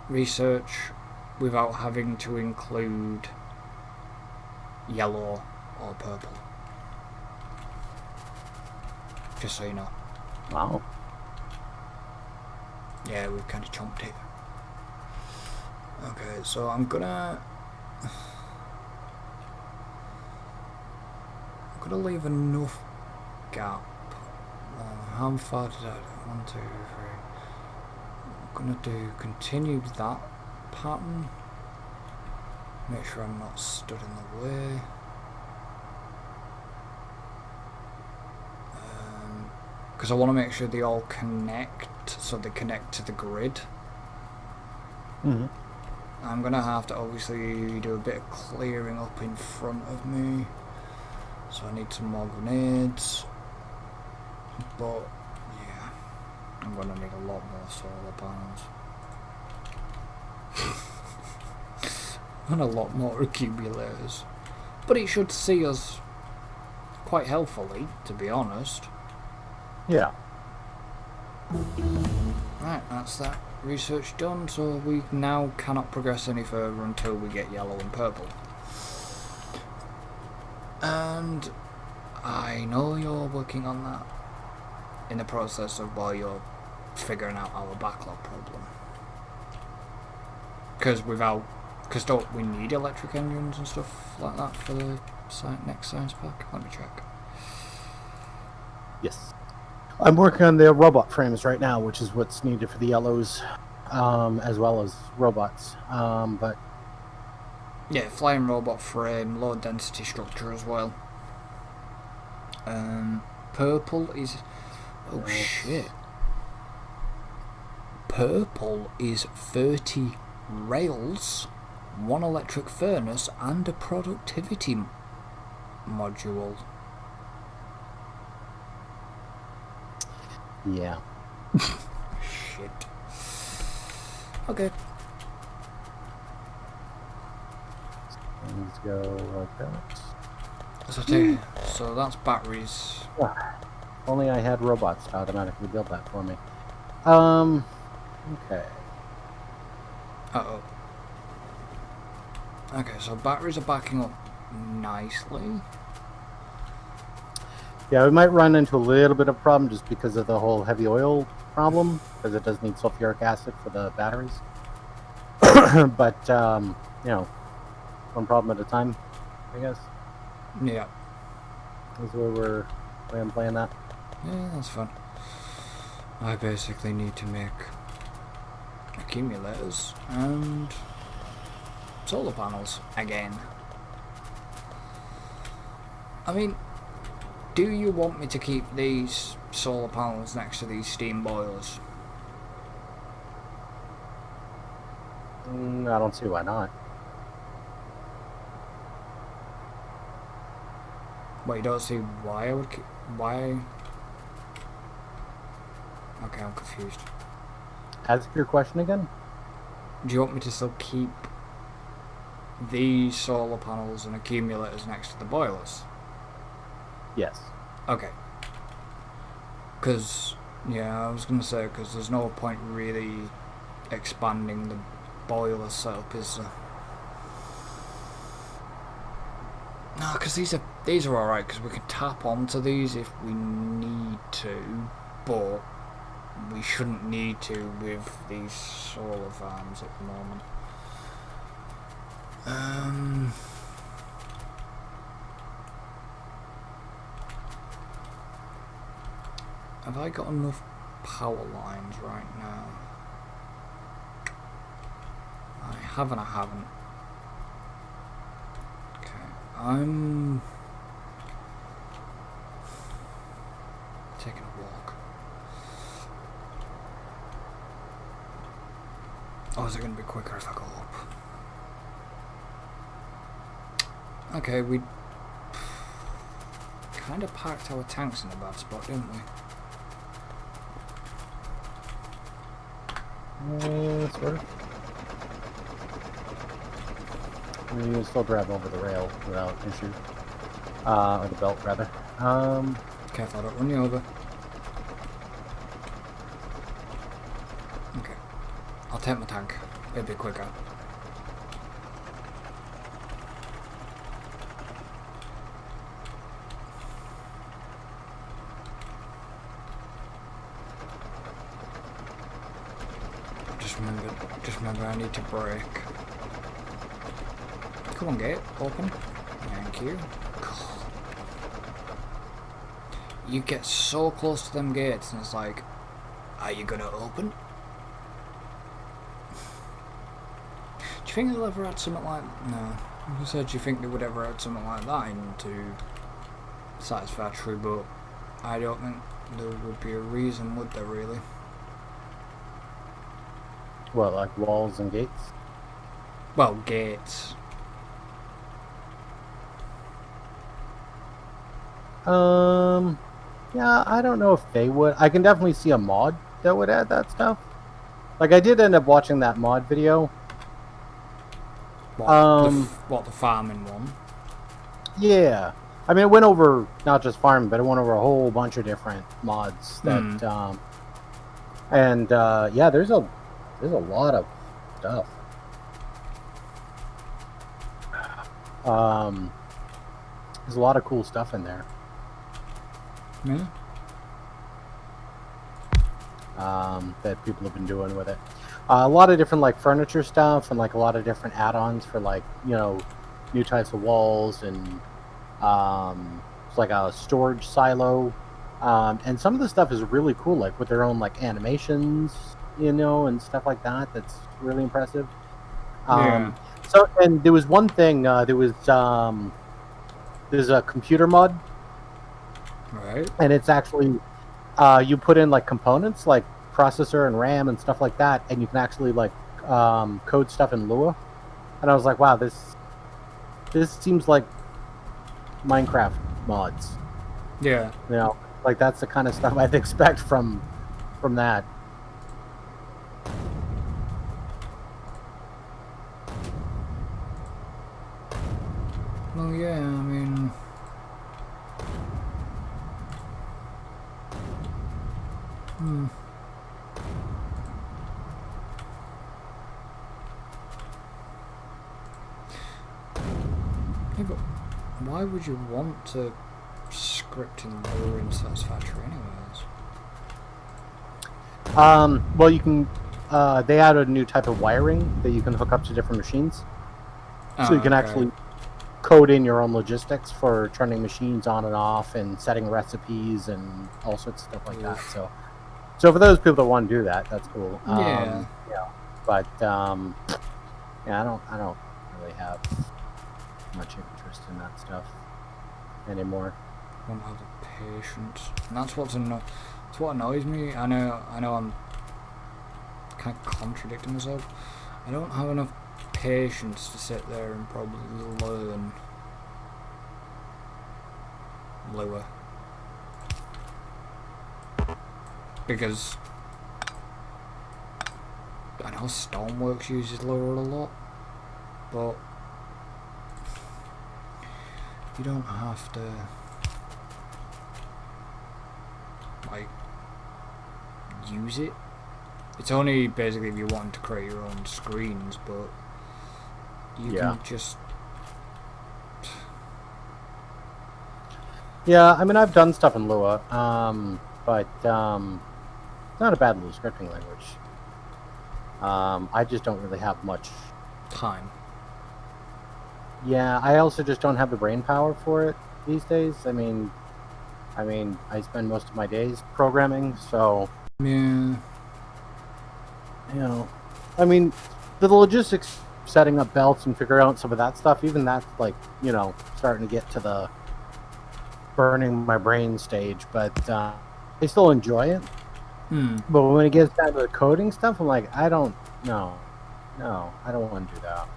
research without having to include yellow or purple. Just so you know. Wow. Yeah, we've kind of chomped it. Okay, so I'm gonna leave enough gap. How far did I do? 1, 2, 3. I'm gonna continue that pattern. Make sure I'm not stood in the way. Because I want to make sure they all connect, so they connect to the grid. Mm-hmm. I'm going to have to obviously do a bit of clearing up in front of me. So I need some more grenades. But, yeah, I'm going to need a lot more solar panels. And a lot more accumulators. But it should see us quite healthily, to be honest. Yeah. Right, that's that research done, so we now cannot progress any further until we get yellow and purple. And I know you're working on that in the process of while you're figuring out our backlog problem. Because don't we need electric engines and stuff like that for the next science pack? Let me check. Yes. I'm working on the robot frames right now, which is what's needed for the yellows, as well as robots. But yeah, flying robot frame, low density structure as well. Purple is... oh shit. Purple is 30 rails, 1 electric furnace and a productivity module. Yeah. Shit. Okay. Things go like that. So that's batteries. Ah, only I had robots to automatically build that for me. Okay. Uh-oh. Okay, so batteries are backing up nicely. Yeah, we might run into a little bit of problem just because of the whole heavy oil problem, because it does need sulfuric acid for the batteries. But, you know, one problem at a time, I guess. Yeah. Is where I'm playing that. Yeah, that's fun. I basically need to make accumulators and solar panels again. I mean, do you want me to keep these solar panels next to these steam boilers? I don't see why not. Wait, you don't see why I would keep... Why? Okay, I'm confused. Ask your question again? Do you want me to still keep these solar panels and accumulators next to the boilers? Yes. Okay. Because, yeah, I was going to say, because there's no point really expanding the boiler setup, is there? No, because these are alright, because we can tap onto these if we need to, but we shouldn't need to with these solar farms at the moment. Have I got enough power lines right now? I haven't. Okay, I'm taking a walk. Oh, is it going to be quicker if I go up? Okay, we kind of parked our tanks in a bad spot, didn't we? Sort of. I mean, you can still grab over the rail without issue. Or the belt, rather. Careful, I don't run you over. Okay. I'll take my tank. It'll be quicker. Just remember I need to brake. Come on, gate, open. Thank you. God. You get so close to them gates and it's like, are you gonna open? Do you think they'll ever add something like... No. I said, do you think they would ever add something like that into Satisfactory, but I don't think there would be a reason, would there really? What, like walls and gates? Well, gates. Yeah, I don't know if they would. I can definitely see a mod that would add that stuff. Like, I did end up watching that mod video. What, the farming one? Yeah. I mean, it went over not just farming, but it went over a whole bunch of different mods that, yeah, there's a lot of stuff. There's a lot of cool stuff in there. Yeah. That people have been doing with it. A lot of different like furniture stuff and like a lot of different add-ons for like, you know, new types of walls and it's like a storage silo. And some of the stuff is really cool, like with their own like animations, you know, and stuff like that. That's really impressive. Yeah. So, and there was one thing, there's a computer mod. Right. And it's actually, you put in like components like processor and RAM and stuff like that, and you can actually like code stuff in Lua. And I was like, wow, this seems like Minecraft mods. Yeah. You know, like that's the kind of stuff I'd expect from that. Well, yeah, I mean... Yeah, but why would you want to script in Lua in Satisfactory anyways? Well, you can. They added a new type of wiring that you can hook up to different machines, so you can actually code in your own logistics for turning machines on and off and setting recipes and all sorts of stuff like that. So for those people that want to do that, that's cool. Yeah. But yeah, I don't really have much interest in that stuff anymore. I don't have the patience, and that's what annoys me. I know I'm kind of contradicting myself. I don't have enough patience to sit there and probably learn Lua, because I know Stormworks uses Lua a lot, but you don't have to like use it. It's only basically if you want to create your own screens, but you can just... Yeah, I mean, I've done stuff in Lua, but it's not a bad little scripting language. I just don't really have much time. Yeah, I also just don't have the brain power for it these days. I mean, I spend most of my days programming, so... Yeah. You know, I mean, the logistics, setting up belts and figuring out some of that stuff, even that's like, you know, starting to get to the burning my brain stage, but I still enjoy it. But when it gets down to the coding stuff, I'm like, I don't want to do that.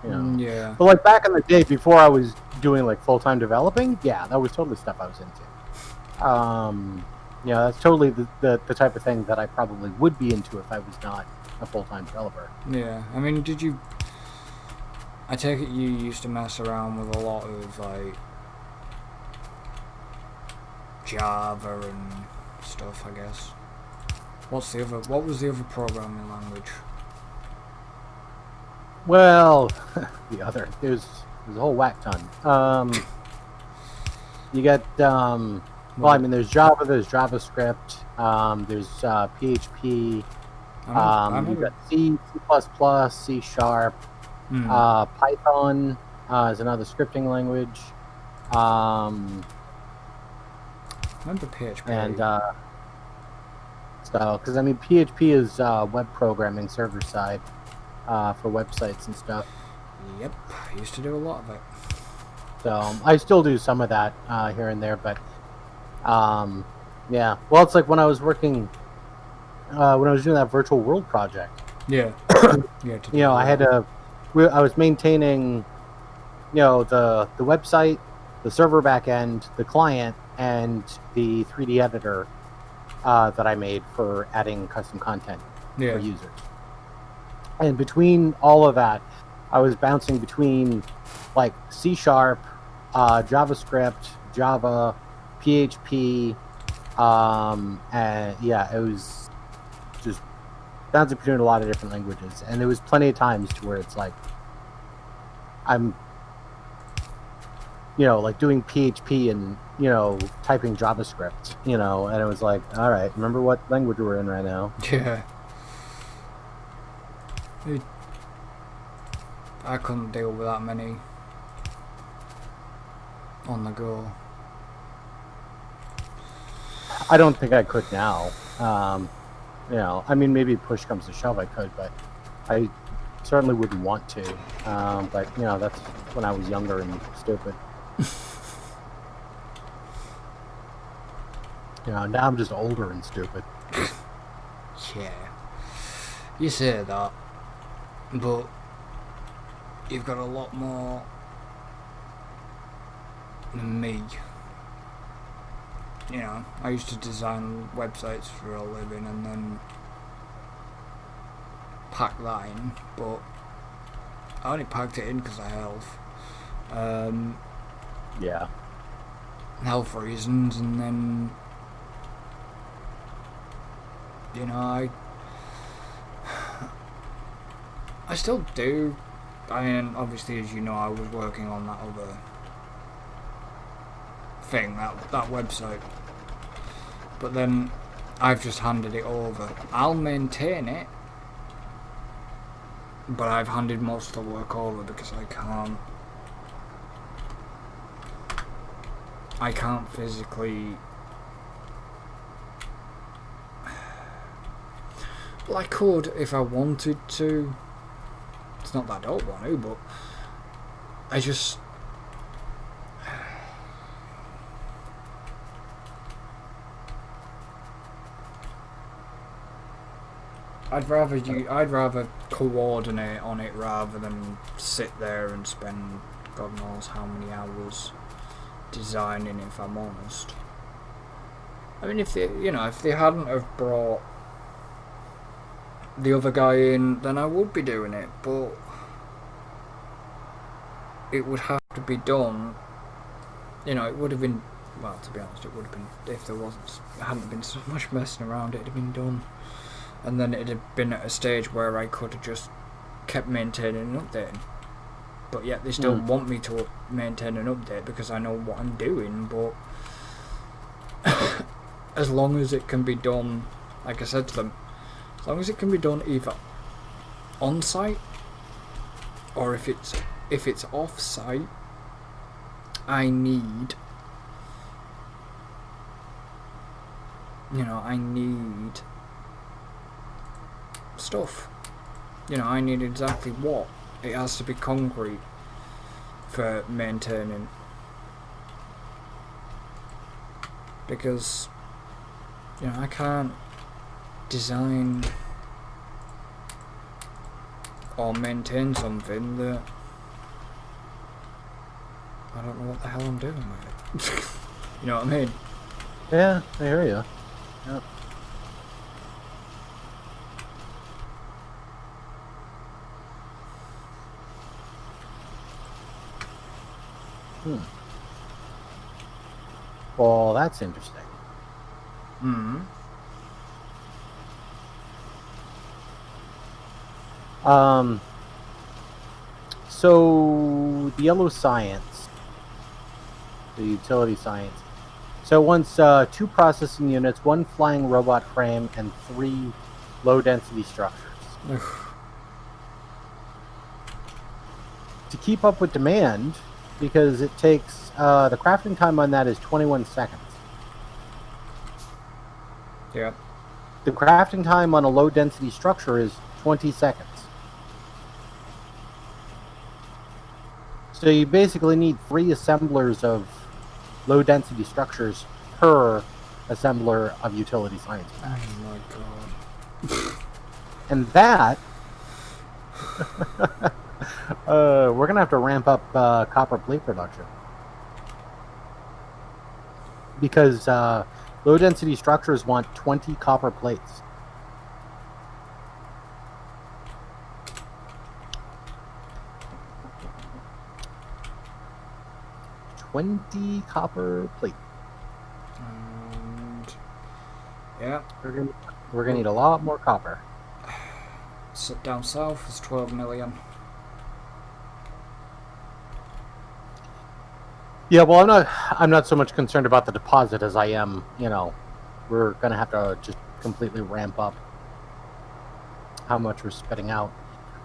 You know? Yeah. But like back in the day, before I was doing like full-time developing, yeah, that was totally stuff I was into. Yeah, that's totally the type of thing that I probably would be into if I was not a full-time developer. Yeah, I mean, I take it you used to mess around with a lot of like Java and stuff, I guess. What was the other programming language? Well, there's a whole whack ton. You get well, I mean, there's Java, there's JavaScript, there's PHP, you got C, C++, C#, Python is another scripting language. Remember PHP? And so, because I mean, PHP is web programming, server side for websites and stuff. Yep, I used to do a lot of it. So I still do some of that here and there, but yeah. Well, it's like when I was working, when I was doing that virtual world project. Yeah. You know, I was maintaining, you know, the website, the server backend, the client, and the 3D editor that I made for adding custom content for users. And between all of that, I was bouncing between like C#, JavaScript, Java, PHP, and yeah, it was just bouncing between a lot of different languages. And there was plenty of times to where it's like I'm, you know, like doing PHP and, you know, typing JavaScript, you know, and it was like, all right, remember what language we're in right now. Yeah. I couldn't deal with that many on the go. I don't think I could now. You know, I mean, maybe push comes to shove, I could, but I certainly wouldn't want to. But, you know, that's when I was younger and stupid. You know, now I'm just older and stupid. Yeah. You say that, but you've got a lot more than me. You know, I used to design websites for a living and then pack that in, but I only packed it in because of health. Yeah. Health reasons, and then, you know, I still do. I mean, obviously, as you know, I was working on that other thing, that website. But then I've just handed it over. I'll maintain it, but I've handed most of the work over because I can't physically. Well, I could if I wanted to. It's not that I don't want to, but I just. I'd rather coordinate on it rather than sit there and spend God knows how many hours designing, if I'm honest. I mean, if they hadn't have brought the other guy in, then I would be doing it, but it would have to be done. You know, it would have been, well, to be honest, it would have been, if there hadn't been so much messing around, it'd have been done. And then it'd have been at a stage where I could have just kept maintaining and updating. But yet they still want me to maintain and update because I know what I'm doing, but as long as it can be done, like I said to them, as long as it can be done either on site or if it's off site, I need stuff. I need exactly what. It has to be concrete for maintaining. Because, I can't design or maintain something that I don't know what the hell I'm doing with it. You know what I mean? Yeah, I hear you. Yep. Well, that's interesting. So the yellow science, the utility science. So once 2 processing units, 1 flying robot frame, and 3 low-density structures. To keep up with demand, because it takes the crafting time on that is 21 seconds. Yeah. The crafting time on a low-density structure is 20 seconds. So you basically need 3 assemblers of low-density structures per assembler of utility science. Oh my god. And that, we're going to have to ramp up copper plate production. Because low-density structures want 20 copper plates. Copper plate. And yeah, we're gonna need a lot more copper. Sit down south is 12 million. Yeah, well, I'm not so much concerned about the deposit as I am, we're gonna have to just completely ramp up how much we're spitting out.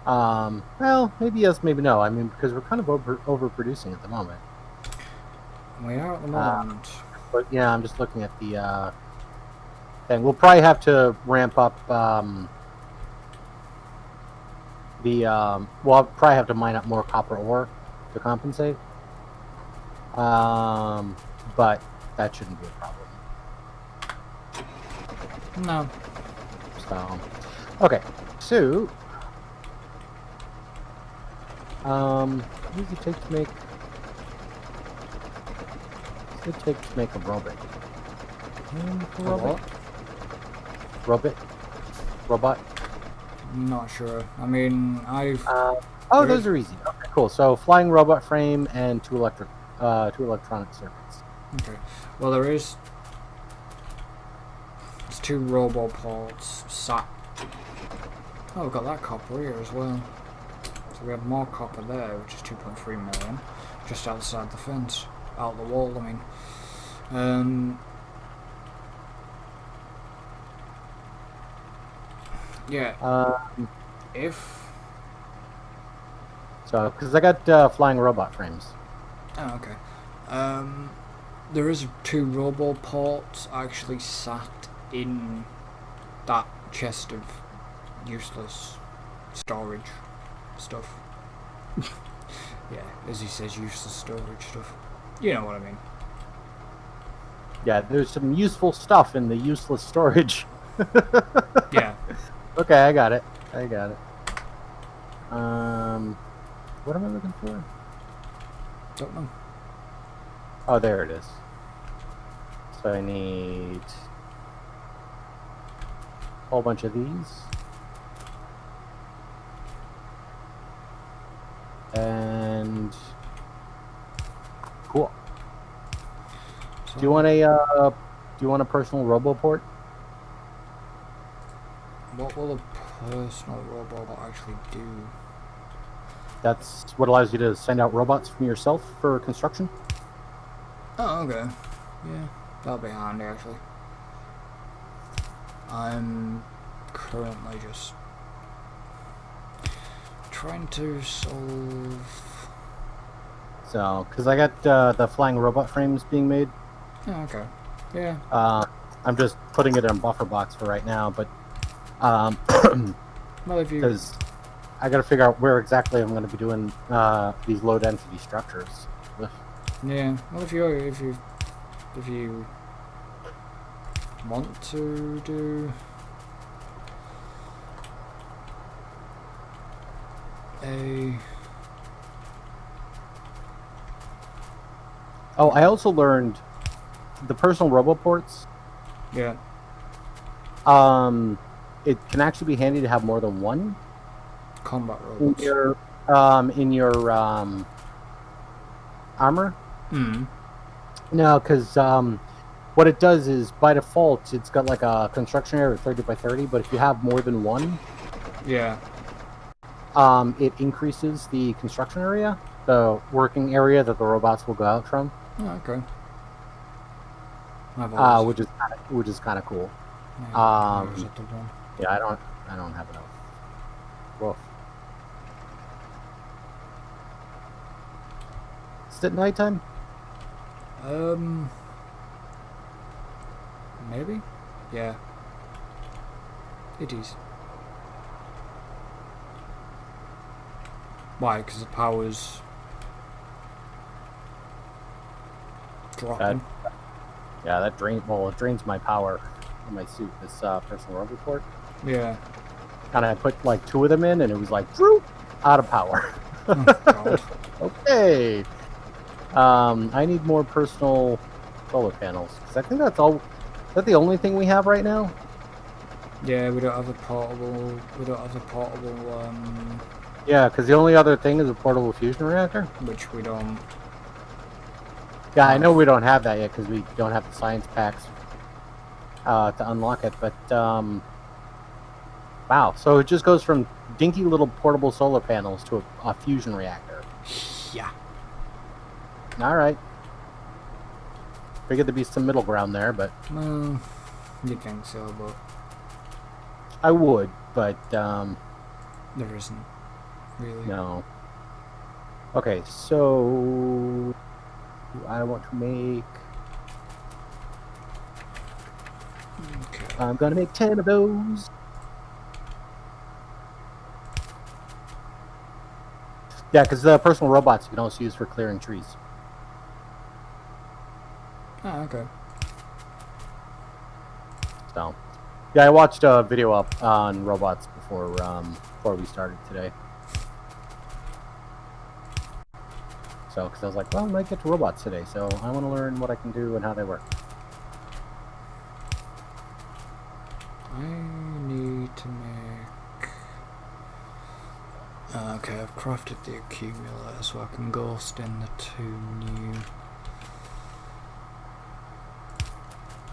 Well, maybe yes, maybe no. I mean, because we're kind of overproducing at the moment. We are at the moment. But yeah, I'm just looking at the thing. We'll probably have to ramp up we'll probably have to mine up more copper ore to compensate. But that shouldn't be a problem. No. So, okay. So, what does it take to make? What does it take to make a robot? Robot? Not sure. I mean, those are easy. Okay. cool. So flying robot frame and two electronic circuits. Okay. Well, there's two robo ports sat. Oh, we've got that copper here as well. So we have more copper there, which is 2.3 million, just outside the fence, out the wall. I mean, yeah. If so, because I got flying robot frames. oh, okay. There is two robo ports actually sat in that chest of useless storage stuff. Yeah, as he says, useless storage stuff. You know what I mean. Yeah, there's some useful stuff in the useless storage. Yeah. Okay, I got it. What am I looking for? Don't know. Oh, there it is. So I need a whole bunch of these. And cool. So, Do you want a personal roboport? what will a personal robot actually do? That's what allows you to send out robots from yourself for construction. Oh, okay. Yeah, that'll be handy actually. I'm currently just trying to solve. So, because I got the flying robot frames being made. Oh, okay. Yeah. I'm just putting it in a buffer box for right now, but Well, if you because I got to figure out where exactly I'm going to be doing these low density structures. yeah, well, if you want to do a Oh, I also learned the personal roboports. yeah. It can actually be handy to have more than one Combat in robots. your armor. No, because what it does is by default it's got like a construction area of 30 by 30, but if you have more than one, Yeah. it increases the construction area, the working area that the robots will go out from. Oh, okay. Which is kind of cool. Yeah, there's the one. Yeah, I don't have enough. Woof. Is it nighttime? Maybe? Yeah. It is. Why? Because the power's dropping. That drains my power in my suit, this personal roboport. Yeah. And I put like 2 of them in, and it was like, droop, out of power. Oh, God. Okay. I need more personal solar panels, because I think that's all. Is that the only thing we have right now? Yeah, we don't have a portable. Yeah, because the only other thing is a portable fusion reactor. Which we don't. Yeah, I know we don't have that yet because we don't have the science packs to unlock it. But wow, so it just goes from dinky little portable solar panels to a fusion reactor. Yeah. All right. Figured there'd be some middle ground there, but Well, you'd think so, but I would, but there isn't really. no. Okay, so I want to make. Okay. I'm gonna make 10 of those. Yeah, because the personal robots you can also use for clearing trees. Ah, okay. So, yeah, I watched a video up on robots before we started today. So, because I was like, well, I might get to robots today, so I want to learn what I can do and how they work. I need to make Okay, I've crafted the accumulator so I can ghost in the 2 new...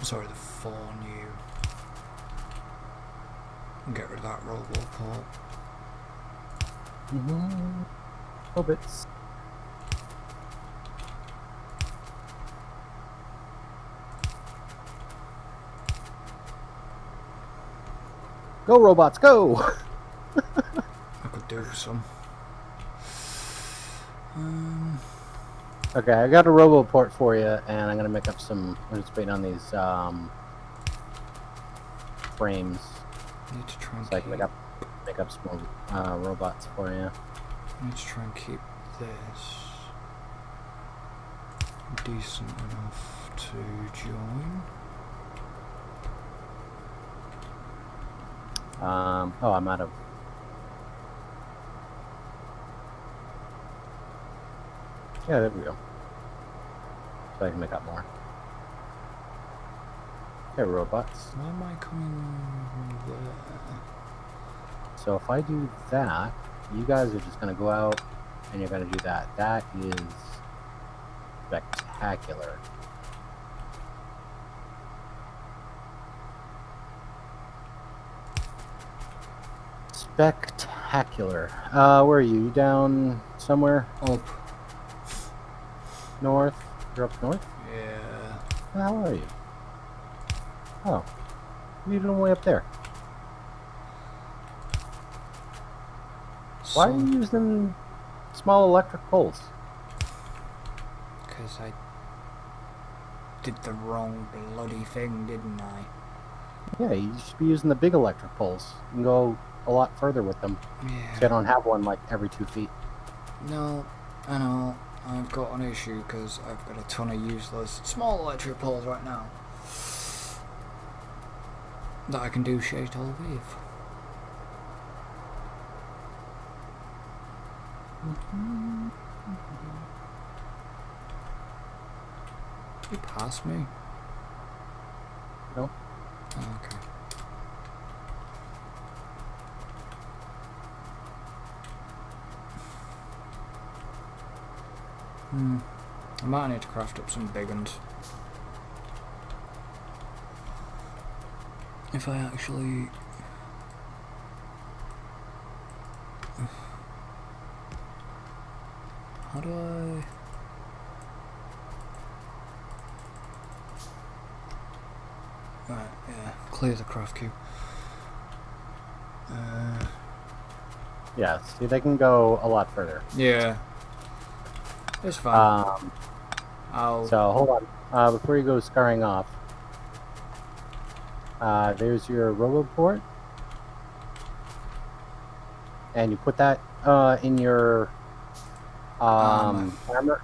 Sorry, the 4 new. And get rid of that roboport. Hobbits. Go, robots, go! I could do some. Okay, I got a roboport for you, and I'm gonna make up some. I'm just waiting on these frames. Need to try and so I can make up some more robots for you. Need to try and keep this decent enough to join. Oh, I'm out of. Yeah, there we go. So I can make up more. Okay, robots. Why am I coming there? So if I do that, you guys are just gonna go out and you're gonna do that. That is spectacular. Spectacular. Where are you? You down somewhere? Up. North? You're up north? Yeah. How are you? Oh. You're doing way up there. Why are you using small electric poles? Because I did the wrong bloody thing, didn't I? Yeah, you should be using the big electric poles. You can go a lot further with them. Yeah. So I don't have one like every 2 feet. No, I know. I've got an issue because I've got a ton of useless small electric poles right now that I can do shit all with. You passed me? No. Oh, okay. I might need to craft up some big ones. If I actually... How do I... Right, yeah, clear the craft queue. Yeah, see, they can go a lot further. Yeah. It's fine. So, hold on. Before you go scurrying off, there's your roboport. And you put that in your armor.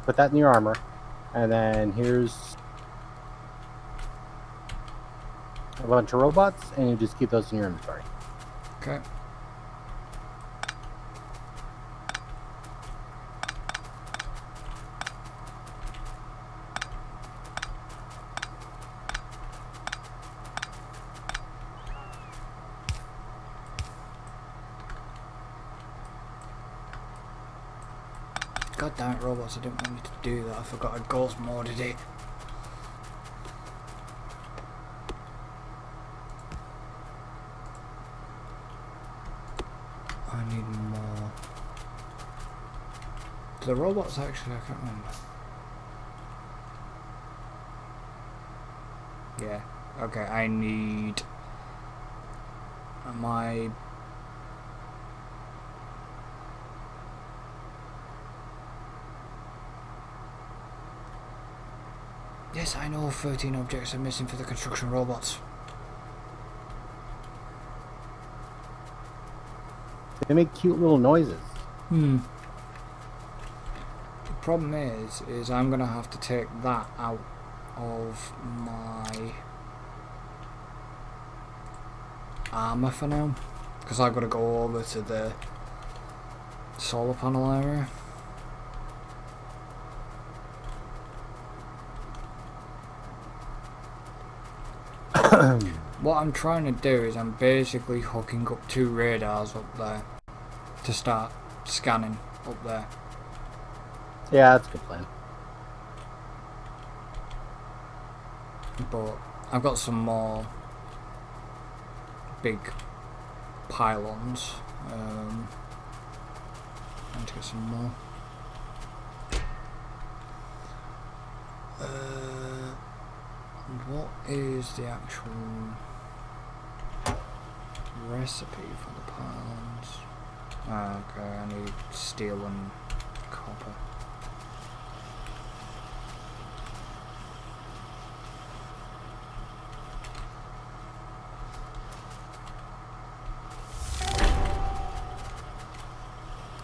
Put that in your armor. And then here's a bunch of robots, and you just keep those in your inventory. Okay. God damn it, robots, I didn't want you to do that. I forgot I ghost moded it. I need more. Do the robots actually, I can't remember. Yeah, okay, I need my... Yes, I know 13 objects are missing for the construction robots. They make cute little noises. The problem is I'm gonna have to take that out of my armor for now, because I've got to go over to the solar panel area. Hmm. What I'm trying to do is I'm basically hooking up 2 radars up there to start scanning up there. Yeah, that's a good plan. But I've got some more big pylons. I need to get some more. What is the actual recipe for the pylons? Okay, I need steel and copper.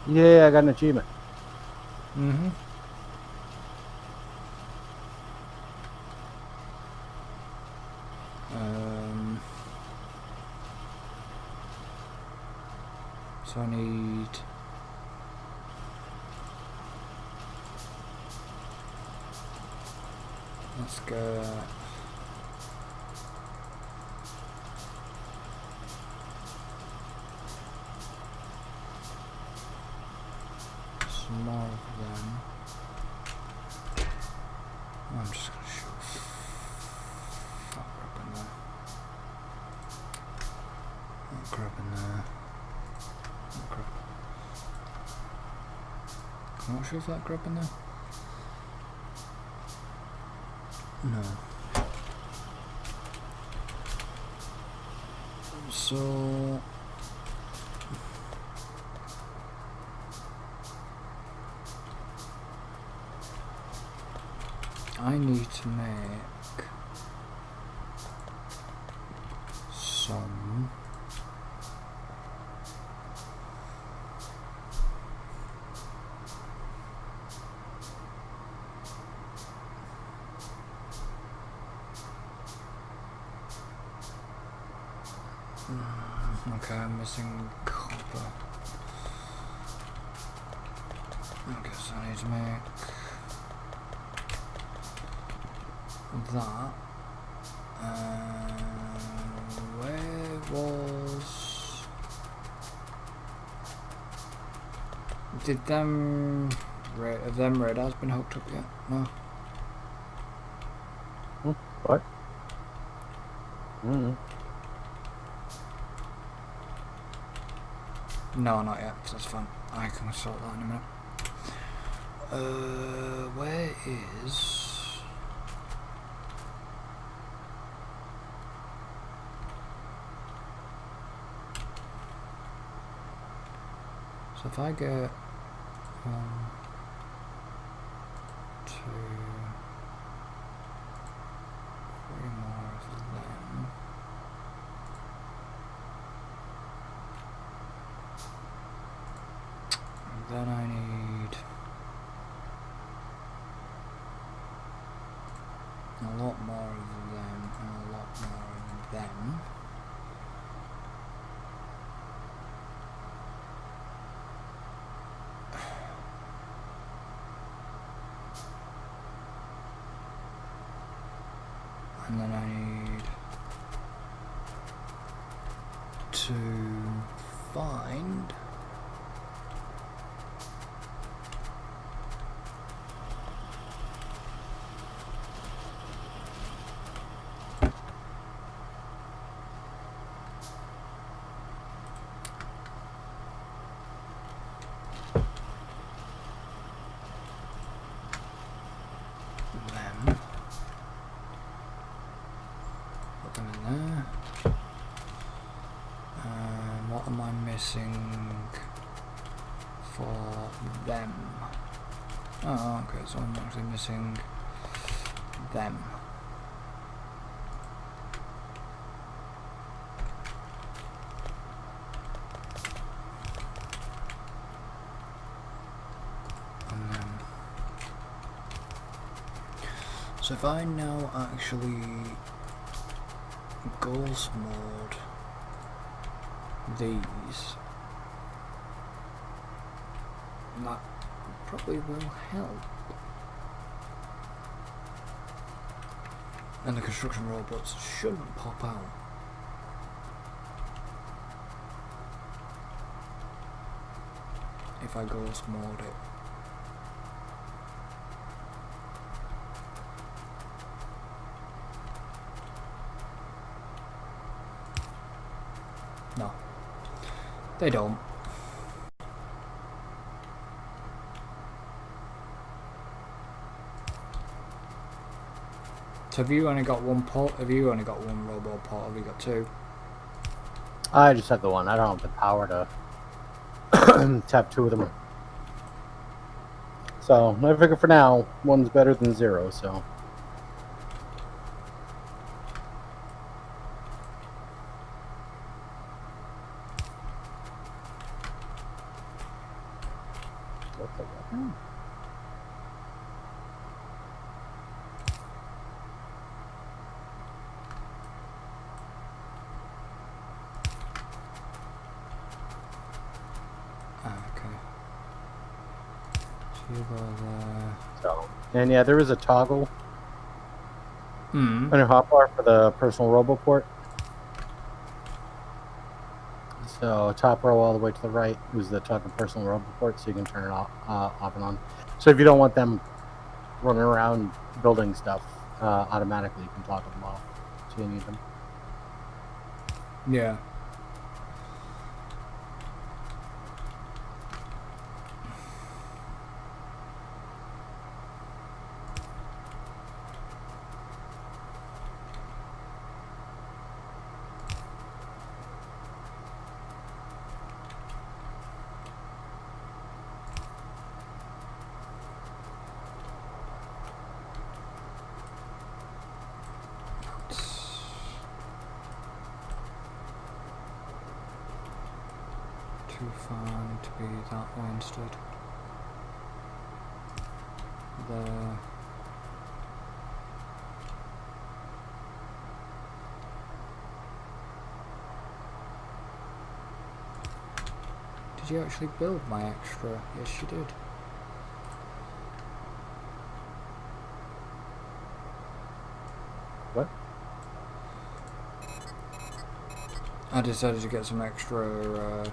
Yeah, I got an achievement. Mm-hmm. So I need... Let's go... some more of them. I'm just gonna shoot that crap in there. That crap in there. That crap. I'm not sure if that crap in there. No. So I need to make some okay, I'm missing copper. I guess I need to make that. Where was... Did them... Have them radars been hooked up yet? No? What? Mm-hmm. No, not yet. That's fine. I can sort that in a minute. Where is... So if I get 1, 2, 3 more of them. And then I need a lot more of them and a lot more of them. And then I need to find them. Put them in there. And what am I missing for them? Oh, okay, so I'm actually missing them. And then, so if I now actually ghost mode these, that probably will help. And the construction robots shouldn't pop out. if I ghost mode it. No, they don't. So have you only got one port? Have you only got one robo port? Have you got two? I just have the one. I don't have the power to tap two of them. So I figure for now, one's better than zero. So. What's the weapon? So, and yeah, there is a toggle on your hotbar for the personal roboport. So top row all the way to the right is the toggle personal roboport, so you can turn it off and on. So if you don't want them running around building stuff automatically, you can toggle them off so you need them. Yeah. Too far to be that way instead. There. Did you actually build my extra? Yes, you did. What? I decided to get some extra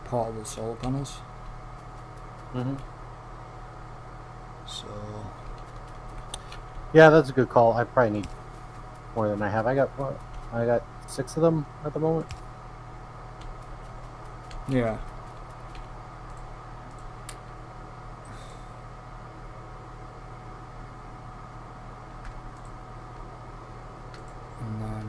portable solar panels. So. Yeah, that's a good call. I probably need more than I have. I got 6 of them at the moment. Yeah. And then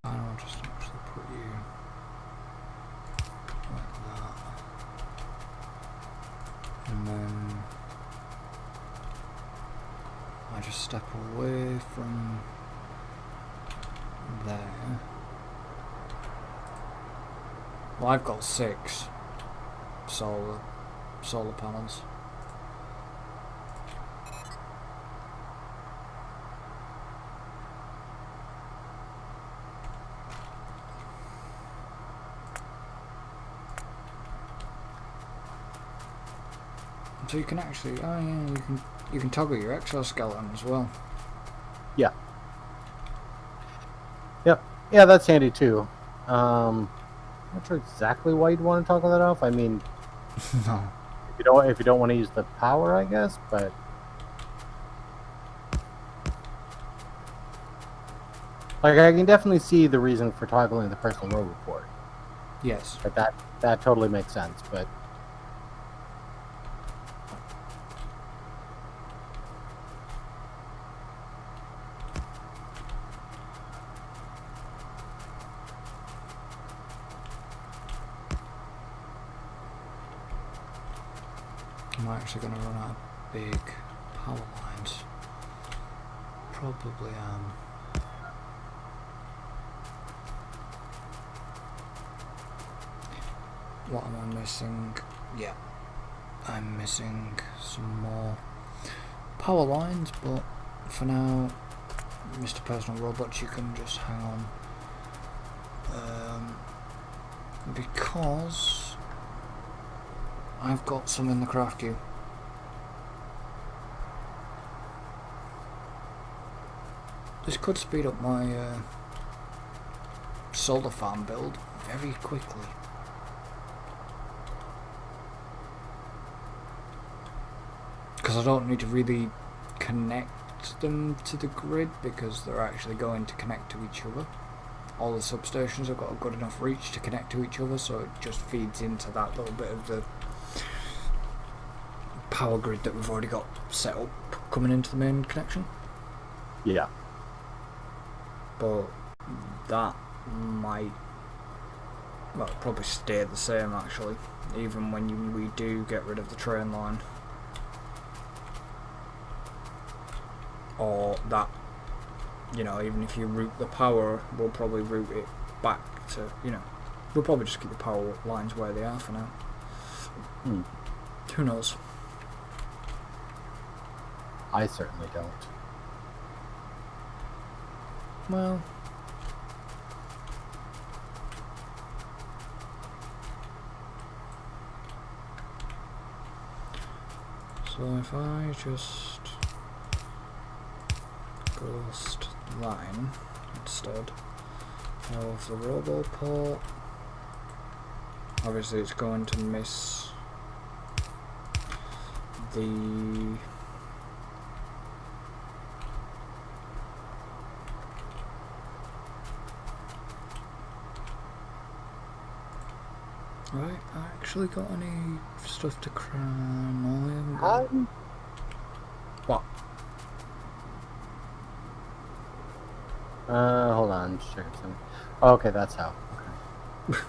I'll just actually put you like that, and then I just step away from there. Well, I've got 6 solar panels. So you can actually, oh yeah, you can toggle your exoskeleton as well. Yeah. Yep. Yeah, that's handy too. I'm not sure exactly why you'd want to toggle that off. I mean, no. If you don't want to use the power, I guess, but like I can definitely see the reason for toggling the personal roboport. Yes. But that totally makes sense, but I'm actually going to run out of big power lines. Probably am. What am I missing? Yeah, I'm missing some more power lines, but for now Mr. Personal Robot, you can just hang on. Because I've got some in the craft queue. This could speed up my solar farm build very quickly. Because I don't need to really connect them to the grid, because they're actually going to connect to each other. All the substations have got a good enough reach to connect to each other, so it just feeds into that little bit of the power grid that we've already got set up coming into the main connection. Yeah. But that might, well, probably stay the same actually, even when we do get rid of the train line. Or that, you know, even if you route the power, we'll probably route it back to, you know, we'll probably just keep the power lines where they are for now. Who knows? I certainly don't. Well, so if I just ghost line instead of the roboport, obviously it's going to miss the right, I actually got any stuff to cram? No, I haven't got. What? Hold on, just checking something. Oh, okay, that's how. Okay.